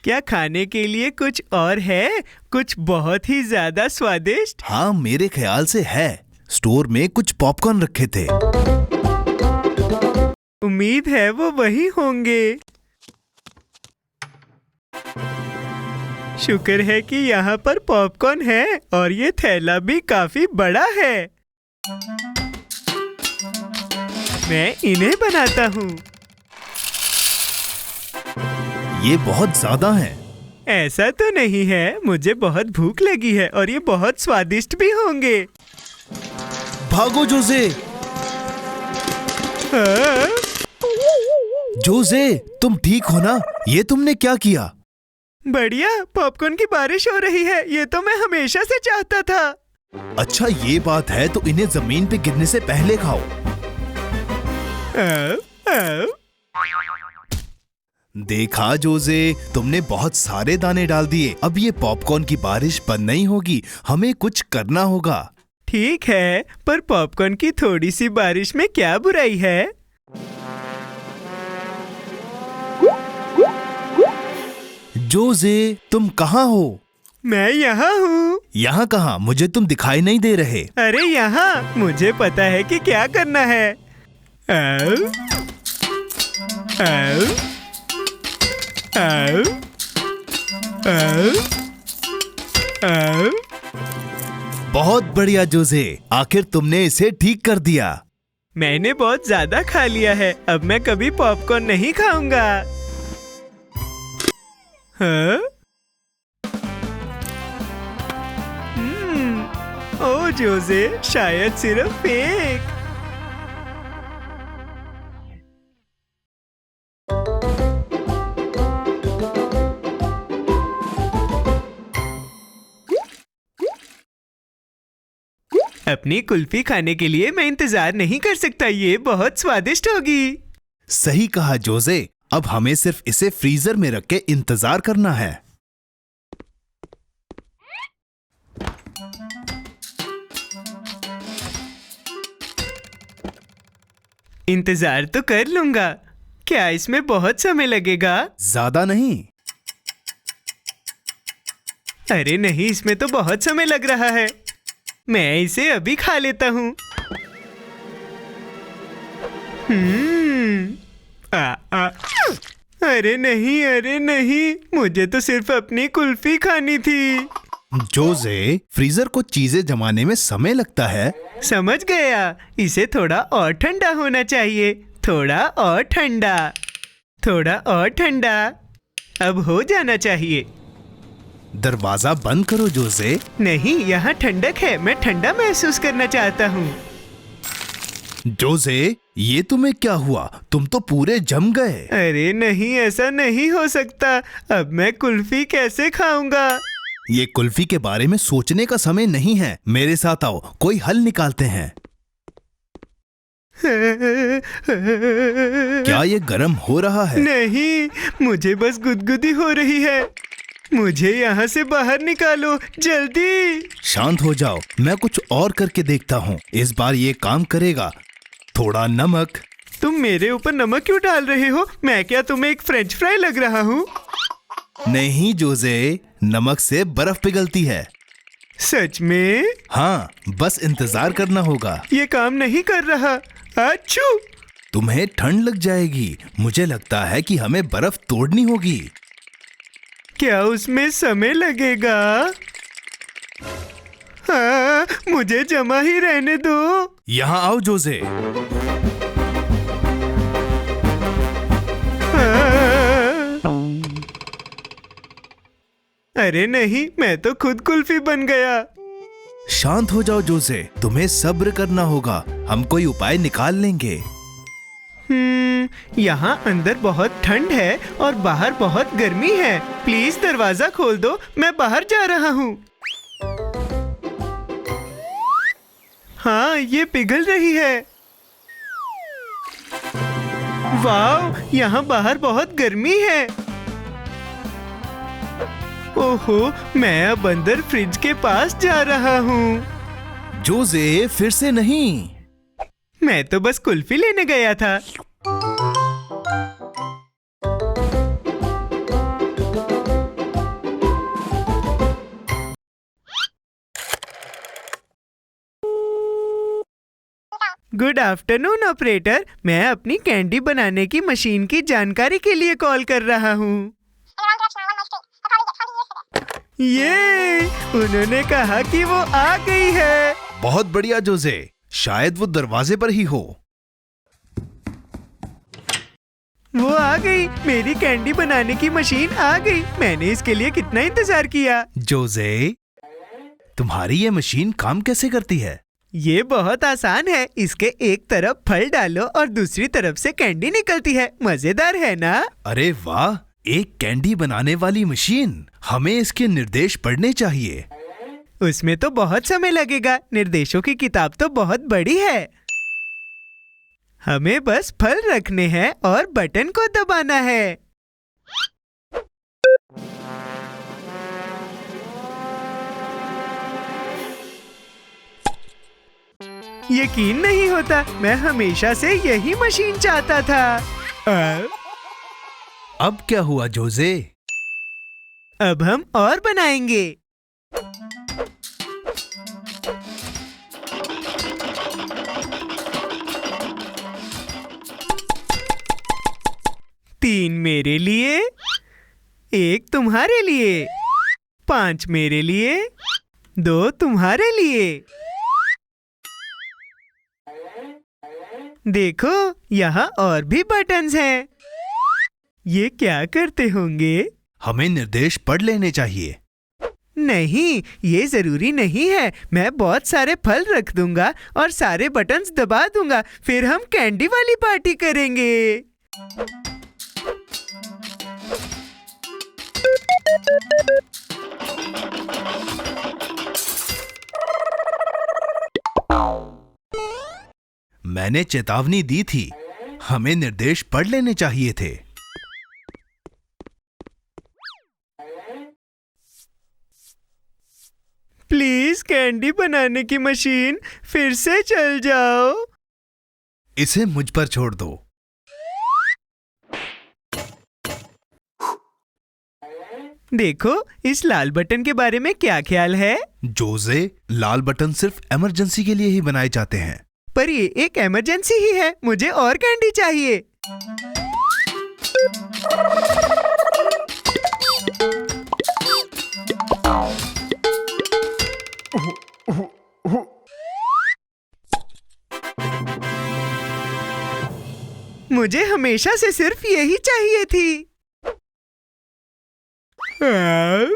क्या खाने के लिए कुछ और है? कुछ बहुत ही ज्यादा स्वादिष्ट? हाँ, मेरे ख्याल से है। स्टोर में कुछ पॉपकॉर्न रखे थे। उम्मीद है वो वही होंगे। शुक्र है कि यहाँ पर पॉपकॉर्न है और ये थैला भी काफी बड़ा है। मैं इन्हें बनाता हूँ। ये बहुत ज्यादा है। ऐसा तो नहीं है, मुझे बहुत भूख लगी है और ये बहुत स्वादिष्ट भी होंगे। भागो जोसे! हाँ? जोसे, तुम ठीक हो ना? ये तुमने क्या किया? बढ़िया, पॉपकॉर्न की बारिश हो रही है। ये तो मैं हमेशा से चाहता था। अच्छा, ये बात है तो इन्हें जमीन पे गिरने से पहले खाओ। देखा जोसे, तुमने बहुत सारे दाने डाल दिए। अब ये पॉपकॉर्न की बारिश बंद नहीं होगी, हमें कुछ करना होगा। ठीक है, पर पॉपकॉर्न की थोड़ी सी बारिश में क्या बुराई है? जोसे, तुम कहाँ हो? मैं यहाँ हूँ। यहाँ कहाँ? मुझे तुम दिखाई नहीं दे रहे। अरे यहाँ, मुझे पता है कि क्या करना है। आओ, आओ, आओ, आओ, आओ। बहुत बढ़िया जोसे, आखिर तुमने इसे ठीक कर दिया। मैंने बहुत ज्यादा खा लिया है, अब मैं कभी पॉपकॉर्न नहीं खाऊंगा। हाँ? ओ जोसे, शायद सिर्फ एक। अपनी कुल्फी खाने के लिए मैं इंतजार नहीं कर सकता। ये बहुत स्वादिष्ट होगी। सही कहा जोसे, अब हमें सिर्फ इसे फ्रीजर में रख के इंतजार करना है। इंतजार तो कर लूंगा। क्या इसमें बहुत समय लगेगा? ज्यादा नहीं। अरे नहीं, इसमें तो बहुत समय लग रहा है। मैं इसे अभी खा लेता हूँ। अरे नहीं, मुझे तो सिर्फ अपनी कुल्फी खानी थी। जोसे, फ्रीजर को चीजें जमाने में समय लगता है। समझ गया, इसे थोड़ा और ठंडा होना चाहिए। थोड़ा और ठंडा, थोड़ा और ठंडा। अब हो जाना चाहिए। दरवाजा बंद करो जोसे। नहीं, यहाँ ठंडक है, मैं ठंडा महसूस करना चाहता हूँ। जोसे, ये तुम्हें क्या हुआ? तुम तो पूरे जम गए। अरे नहीं, ऐसा नहीं हो सकता। अब मैं कुल्फी कैसे खाऊंगा? ये कुल्फी के बारे में सोचने का समय नहीं है। मेरे साथ आओ, कोई हल निकालते हैं। क्या ये गर्म हो रहा है? नहीं, मुझे बस गुदगुदी हो रही है। मुझे यहाँ से बाहर निकालो, जल्दी। शांत हो जाओ, मैं कुछ और करके देखता हूँ। इस बार ये काम करेगा। थोड़ा नमक। तुम मेरे ऊपर नमक क्यों डाल रहे हो? मैं क्या तुम्हें एक फ्रेंच फ्राई लग रहा हूँ? नहीं जोसे, नमक से बर्फ पिघलती है। सच में? हाँ, बस इंतजार करना होगा। ये काम नहीं कर रहा। अच्छू! तुम्हें ठंड लग जाएगी। मुझे लगता है कि हमें बर्फ तोड़नी होगी। क्या उसमें समय लगेगा? हाँ, मुझे जमा ही रहने दो। यहाँ आओ जोसे। अरे नहीं, मैं तो खुद कुल्फी बन गया। शांत हो जाओ जोसे, तुम्हें सब्र करना होगा, हम कोई उपाय निकाल लेंगे। यहाँ अंदर बहुत ठंड है और बाहर बहुत गर्मी है। प्लीज दरवाजा खोल दो, मैं बाहर जा रहा हूँ। हाँ, ये पिघल रही है। वाह, यहाँ बाहर बहुत गर्मी है। ओहो, मैं अब अंदर फ्रिज के पास जा रहा हूँ। जोसे, फिर से नहीं। मैं तो बस कुल्फी लेने गया था। गुड आफ्टरनून ऑपरेटर, मैं अपनी कैंडी बनाने की मशीन की जानकारी के लिए कॉल कर रहा हूँ। ये उन्होंने कहा कि वो आ गई है। बहुत बढ़िया जोसे, शायद वो दरवाजे पर ही हो। वो आ गई, मेरी कैंडी बनाने की मशीन आ गई। मैंने इसके लिए कितना इंतजार किया। जोसे, तुम्हारी ये मशीन काम कैसे करती है? ये बहुत आसान है। इसके एक तरफ फल डालो और दूसरी तरफ से कैंडी निकलती है। मजेदार है ना? अरे वाह, एक कैंडी बनाने वाली मशीन। हमें इसके निर्देश पढ़ने चाहिए। उसमें तो बहुत समय लगेगा। निर्देशों की किताब तो बहुत बड़ी है। हमें बस फल रखने हैं और बटन को दबाना है। यकीन नहीं होता, मैं हमेशा से यही मशीन चाहता था। अब क्या हुआ जोसे? अब हम और बनाएंगे। तीन मेरे लिए, एक तुम्हारे लिए, 5 मेरे लिए, 2 तुम्हारे लिए। देखो, यहाँ और भी बटन्स हैं। ये क्या करते होंगे? हमें निर्देश पढ़ लेने चाहिए। नहीं, ये जरूरी नहीं है। मैं बहुत सारे फल रख दूंगा और सारे बटन्स दबा दूंगा। फिर हम कैंडी वाली पार्टी करेंगे। मैंने चेतावनी दी थी, हमें निर्देश पढ़ लेने चाहिए थे। प्लीज कैंडी बनाने की मशीन फिर से चल जाओ। इसे मुझ पर छोड़ दो। देखो, इस लाल बटन के बारे में क्या ख्याल है? जोसे, लाल बटन सिर्फ इमरजेंसी के लिए ही बनाए जाते हैं। पर ये एक इमरजेंसी ही है। मुझे और कैंडी चाहिए। मुझे हमेशा से सिर्फ यही चाहिए थी।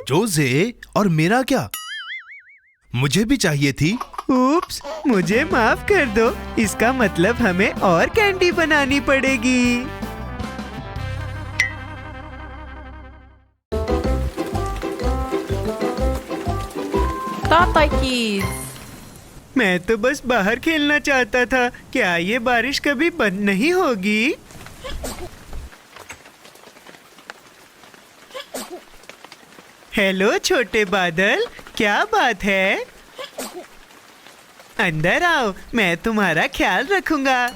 जोसे, और मेरा क्या? मुझे भी चाहिए थी। उप्स, मुझे माफ कर दो। इसका मतलब हमें और कैंडी बनानी पड़ेगी। टाटा किड्स। मैं तो बस बाहर खेलना चाहता था। क्या ये बारिश कभी बंद नहीं होगी? हेलो छोटे बादल, क्या बात है? अंदर आओ, मैं तुम्हारा ख्याल रखूंगा।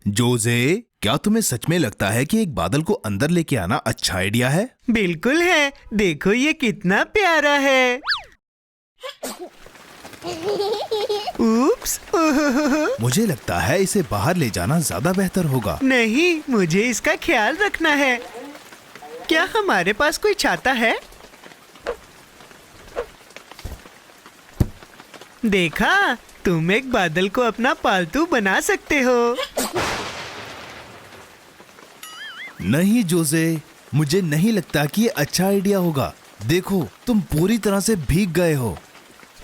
जोसे, क्या तुम्हें सच में लगता है कि एक बादल को अंदर लेके आना अच्छा आइडिया है? बिल्कुल है। देखो ये कितना प्यारा है। उप्स, ओहो। मुझे लगता है इसे बाहर ले जाना ज्यादा बेहतर होगा। नहीं, मुझे इसका ख्याल रखना है। क्या हमारे पास कोई छाता है? देखा, तुम एक बादल को अपना पालतू बना सकते हो। नहीं जोसे, मुझे नहीं लगता कि ये अच्छा आइडिया होगा। देखो, तुम पूरी तरह से भीग गए हो।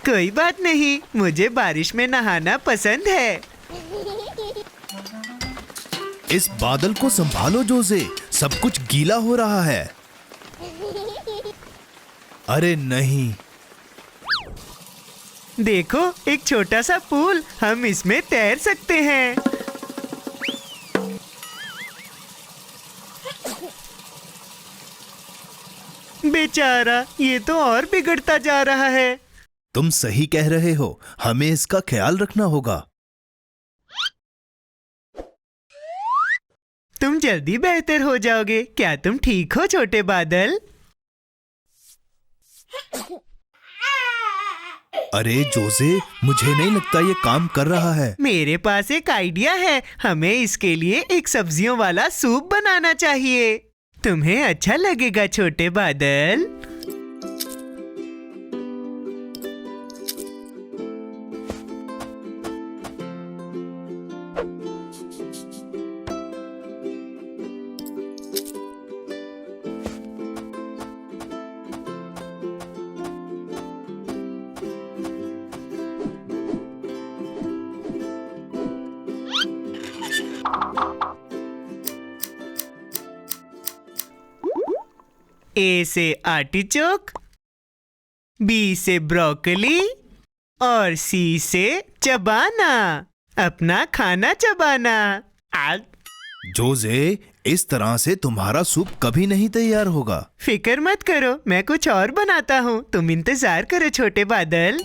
कोई बात नहीं, मुझे बारिश में नहाना पसंद है। इस बादल को संभालो जोसे, सब कुछ गीला हो रहा है। अरे नहीं। देखो, एक छोटा सा पूल, हम इसमें तैर सकते हैं। बेचारा, ये तो और बिगड़ता जा रहा है। तुम सही कह रहे हो, हमें इसका ख्याल रखना होगा। तुम जल्दी बेहतर हो जाओगे। क्या तुम ठीक हो छोटे बादल? अरे जोसे, मुझे नहीं लगता ये काम कर रहा है। मेरे पास एक आइडिया है। हमें इसके लिए एक सब्जियों वाला सूप बनाना चाहिए। तुम्हें अच्छा लगेगा छोटे बादल? ए से आर्टिचोक, बी से ब्रोकली और सी से चबाना। अपना खाना चबाना। जोसे, इस तरह से तुम्हारा सूप कभी नहीं तैयार होगा। फिक्र मत करो, मैं कुछ और बनाता हूँ। तुम इंतजार करो छोटे बादल।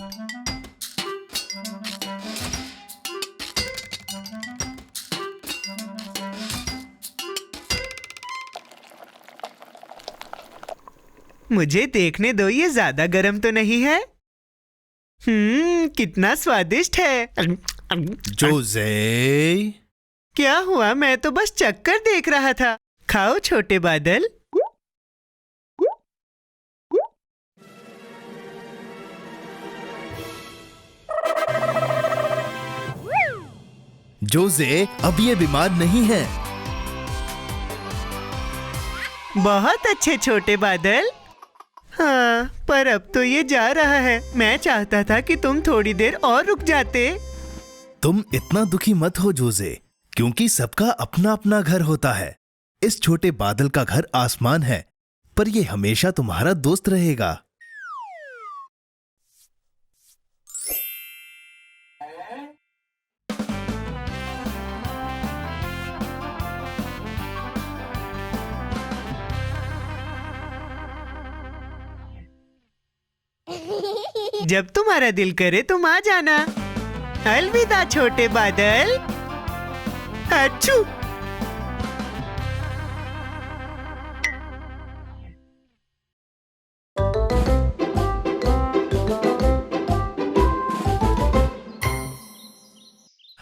मुझे देखने दो, ये ज्यादा गर्म तो नहीं है। कितना स्वादिष्ट है। जोसे, क्या हुआ? मैं तो बस चक्कर देख रहा था। खाओ छोटे बादल। जोसे, अब ये बीमार नहीं है। बहुत अच्छे छोटे बादल। हाँ, पर अब तो ये जा रहा है। मैं चाहता था कि तुम थोड़ी देर और रुक जाते। तुम इतना दुखी मत हो जोसे, क्योंकि सबका अपना अपना घर होता है। इस छोटे बादल का घर आसमान है, पर ये हमेशा तुम्हारा दोस्त रहेगा। जब तुम्हारा दिल करे तुम आ जाना। अलविदा छोटे बादल। अच्छू।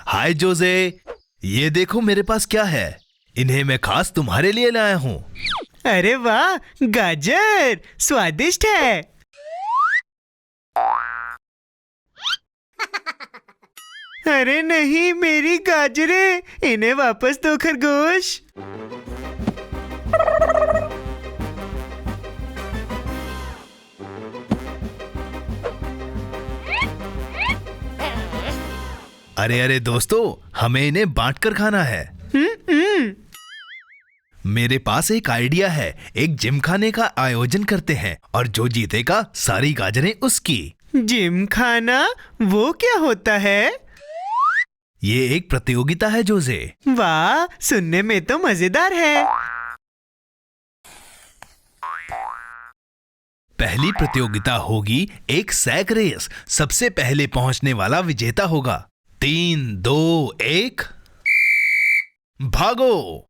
हाय जोसे, ये देखो मेरे पास क्या है। इन्हें मैं खास तुम्हारे लिए लाया हूँ। अरे वाह, गाजर स्वादिष्ट है। अरे नहीं, मेरी गाजरें। इन्हें वापस दो खरगोश। अरे अरे दोस्तों, हमें इन्हें बांटकर खाना है। मेरे पास एक आइडिया है। एक जिमखाने का आयोजन करते हैं और जो जीतेगा सारी गाजरें उसकी। जिम खाना? वो क्या होता है? ये एक प्रतियोगिता है जोसे। वाह, सुनने में तो मजेदार है। पहली प्रतियोगिता होगी एक सैक रेस। सबसे पहले पहुंचने वाला विजेता होगा। 3, 2, 1 भागो।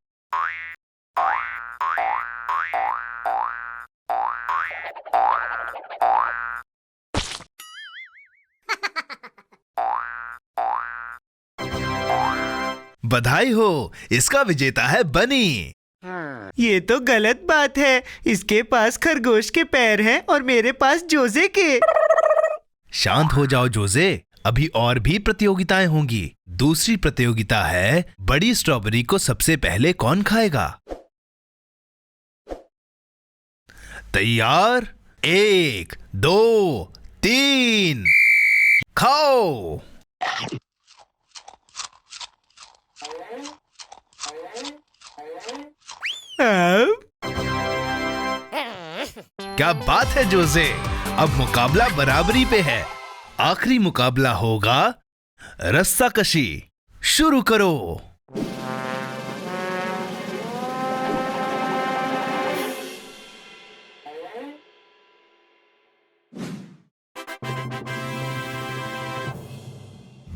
बधाई हो, इसका विजेता है बनी। ये तो गलत बात है। इसके पास खरगोश के पैर हैं और मेरे पास जोसे के। शांत हो जाओ जोसे, अभी और भी प्रतियोगिताएं होंगी। दूसरी प्रतियोगिता है बड़ी स्ट्रॉबेरी को सबसे पहले कौन खाएगा। तैयार? 1, 2, 3 खाओ। अब क्या बात है जोसे, अब मुकाबला बराबरी पे है। आखिरी मुकाबला होगा रस्साकशी। शुरू करो।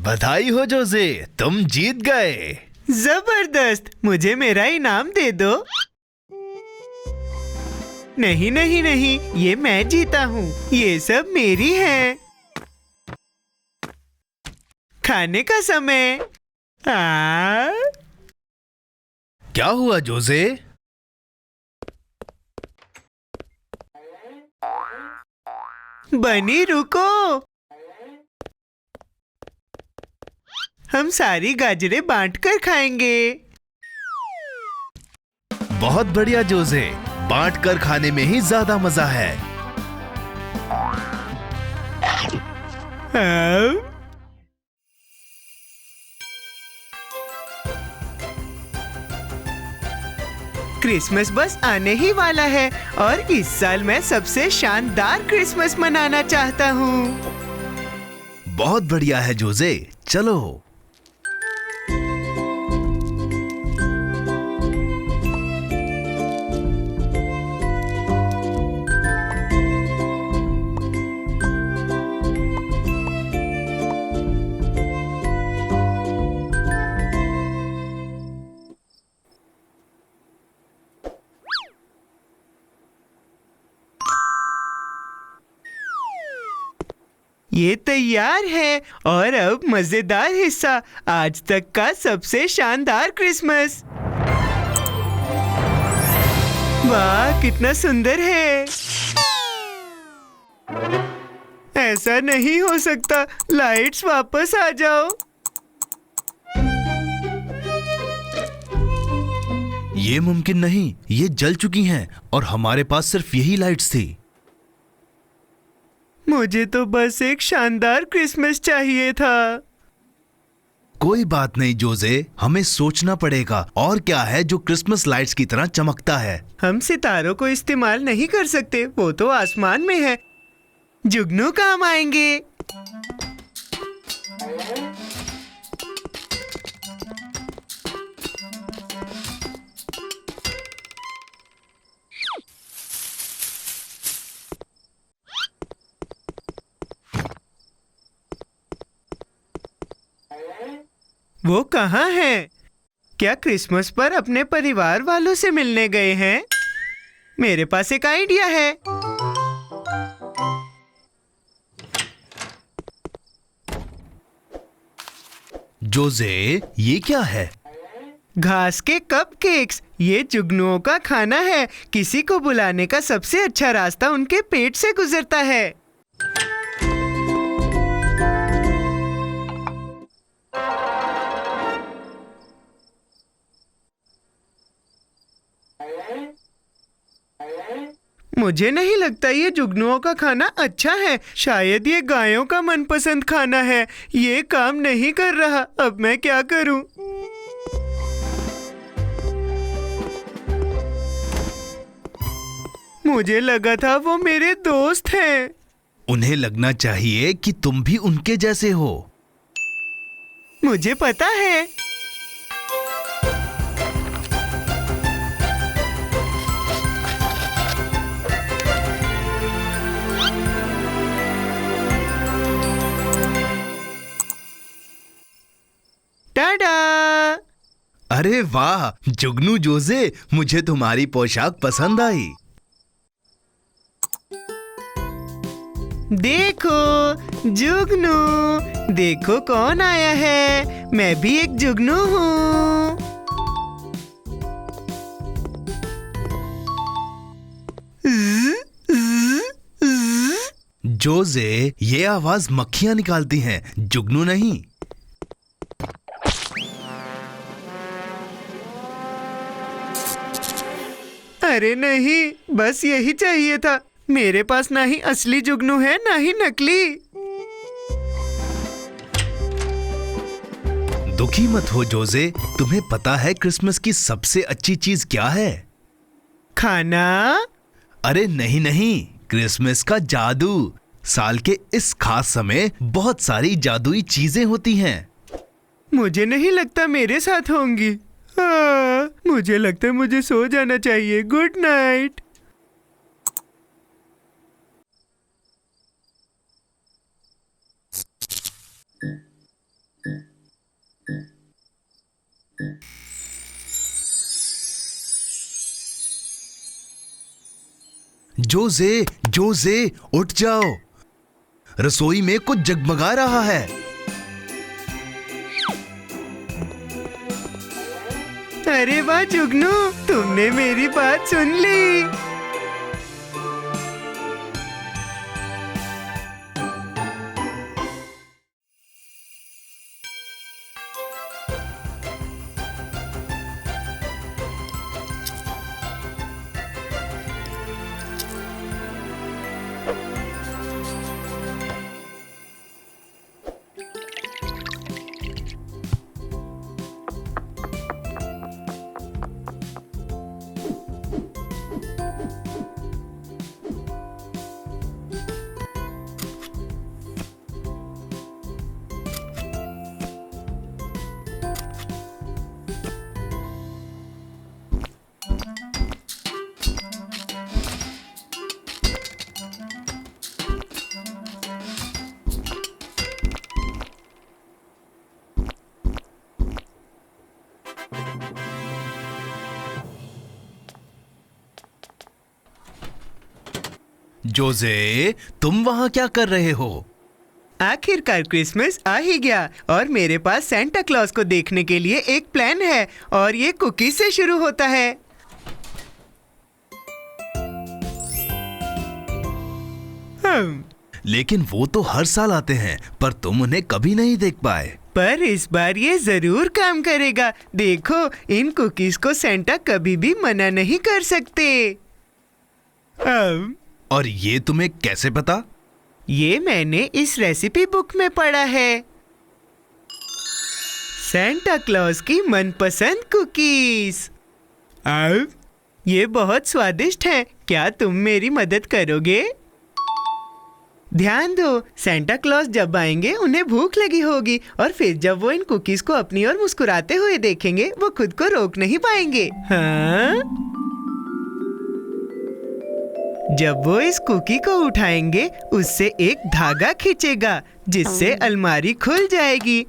बधाई हो जोसे, तुम जीत गए। जबरदस्त, मुझे मेरा इनाम दे दो। नहीं नहीं नहीं, ये मैं जीता हूँ, ये सब मेरी है। खाने का समय। क्या हुआ जोसे? बनी रुको, हम सारी गाजरें बांटकर खाएंगे। बहुत बढ़िया जोसे, बांट कर खाने में ही ज्यादा मजा है। अब क्रिसमस बस आने ही वाला है और इस साल मैं सबसे शानदार क्रिसमस मनाना चाहता हूँ। बहुत बढ़िया है जोसे, चलो। ये तैयार है और अब मजेदार हिस्सा, आज तक का सबसे शानदार क्रिसमस। वाह, कितना सुंदर है। ऐसा नहीं हो सकता, लाइट्स वापस आ जाओ। ये मुमकिन नहीं, ये जल चुकी हैं और हमारे पास सिर्फ यही लाइट्स थी। मुझे तो बस एक शानदार क्रिसमस चाहिए था। कोई बात नहीं जोसे, हमें सोचना पड़ेगा और क्या है जो क्रिसमस लाइट्स की तरह चमकता है। हम सितारों को इस्तेमाल नहीं कर सकते, वो तो आसमान में है। जुगनू काम आएंगे। वो कहाँ हैं? क्या क्रिसमस पर अपने परिवार वालों से मिलने गए हैं? मेरे पास एक आइडिया है। जोसे, ये क्या है? घास के कपकेक्स। ये जुगनुओं का खाना है। किसी को बुलाने का सबसे अच्छा रास्ता उनके पेट से गुजरता है। मुझे नहीं लगता ये जुगनुओं का खाना अच्छा है। शायद ये गायों का मनपसंद खाना है। ये काम नहीं कर रहा। अब मैं क्या करूं? मुझे लगा था वो मेरे दोस्त हैं। उन्हें लगना चाहिए कि तुम भी उनके जैसे हो। मुझे पता है। टाडा! अरे वाह जुगनू जोसे, मुझे तुम्हारी पोशाक पसंद आई। देखो जुगनू, देखो कौन आया है। मैं भी एक जुगनू हूँ। जोसे, ये आवाज मक्खियां निकालती हैं, जुगनू नहीं। अरे नहीं, बस यही चाहिए था। मेरे पास ना ही असली जुगनू है ना ही नकली। दुखी मत हो जोजे, तुम्हें पता है क्रिसमस की सबसे अच्छी चीज क्या है? खाना? अरे नहीं नहीं, क्रिसमस का जादू। साल के इस खास समय बहुत सारी जादुई चीजें होती हैं। मुझे नहीं लगता मेरे साथ होंगी। मुझे लगता है मुझे सो जाना चाहिए। Good night. जोजे जोजे, उठ जाओ, रसोई में कुछ जगमगा रहा है। अरे वाह जुगनू, तुमने मेरी बात सुन ली। जोजे, तुम वहां क्या कर रहे हो? आखिरकार क्रिसमस आ ही गया और मेरे पास सेंटा क्लॉज को देखने के लिए एक प्लान है और ये कुकीज से शुरू होता है। लेकिन वो तो हर साल आते हैं, पर तुम उन्हें कभी नहीं देख पाए। पर इस बार ये जरूर काम करेगा। देखो, इन कुकीज को सेंटा कभी भी मना नहीं कर सकते। और ये तुम्हें कैसे पता? ये मैंने इस रेसिपी बुक में पढ़ा है। सेंटा क्लॉज की मनपसंद कुकीज। ये बहुत स्वादिष्ट हैं। क्या तुम मेरी मदद करोगे? ध्यान दो, सेंटा क्लॉज जब आएंगे उन्हें भूख लगी होगी और फिर जब वो इन कुकीज को अपनी ओर मुस्कुराते हुए देखेंगे वो खुद को रोक नहीं पाएंगे। हाँ? जब वो इस कुकी को उठाएंगे उससे एक धागा खींचेगा जिससे अलमारी खुल जाएगी,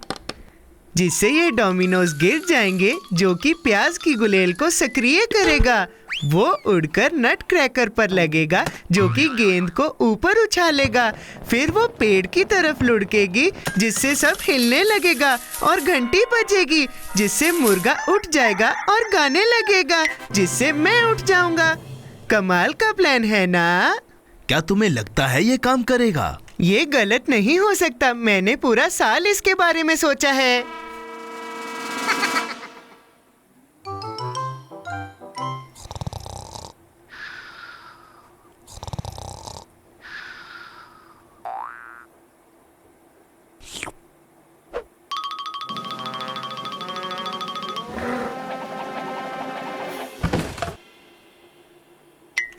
जिससे ये डोमिनोज गिर जाएंगे जो कि प्याज की गुलेल को सक्रिय करेगा। वो उड़कर नट क्रैकर पर लगेगा जो कि गेंद को ऊपर उछालेगा। फिर वो पेड़ की तरफ लुढ़केगी जिससे सब हिलने लगेगा और घंटी बजेगी जिससे मुर्गा उठ जाएगा और गाने लगेगा जिससे मैं उठ जाऊंगा। कमाल का प्लान है ना? क्या तुम्हें लगता है ये काम करेगा? ये गलत नहीं हो सकता। मैंने पूरा साल इसके बारे में सोचा है।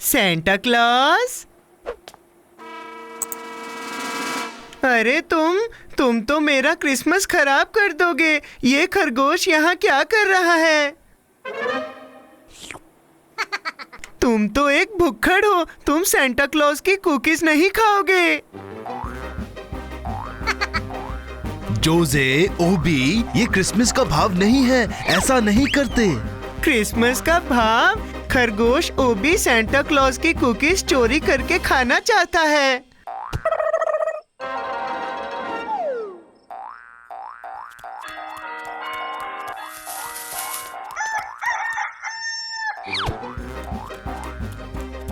सेंटा क्लॉज, अरे तुम तो मेरा क्रिसमस खराब कर दोगे। ये खरगोश यहाँ क्या कर रहा है? तुम तो एक भुक्खड़ हो। तुम सेंटा क्लॉज की कुकीज नहीं खाओगे। जोजे, ओबी, ये क्रिसमस का भाव नहीं है, ऐसा नहीं करते। क्रिसमस का भाव? खरगोश ओबी सेंटा क्लॉज की कुकीज चोरी करके खाना चाहता है।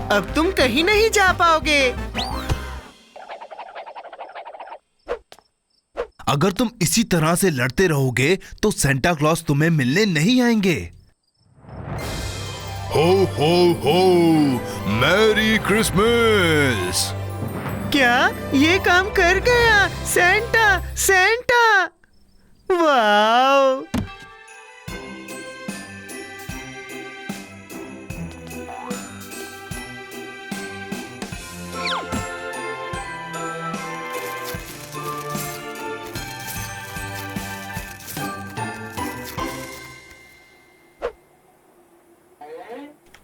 अब तुम कहीं नहीं जा पाओगे। अगर तुम इसी तरह से लड़ते रहोगे तो सेंटा क्लॉज तुम्हें मिलने नहीं आएंगे। हो हो हो, मैरी क्रिसमस। क्या ये काम कर गया? Santa, Santa! वाओ!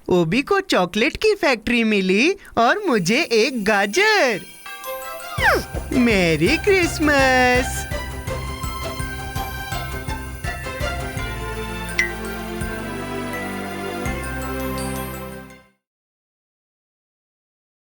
ओबी को चॉकलेट की फैक्ट्री मिली और मुझे एक गाजर। Merry Christmas!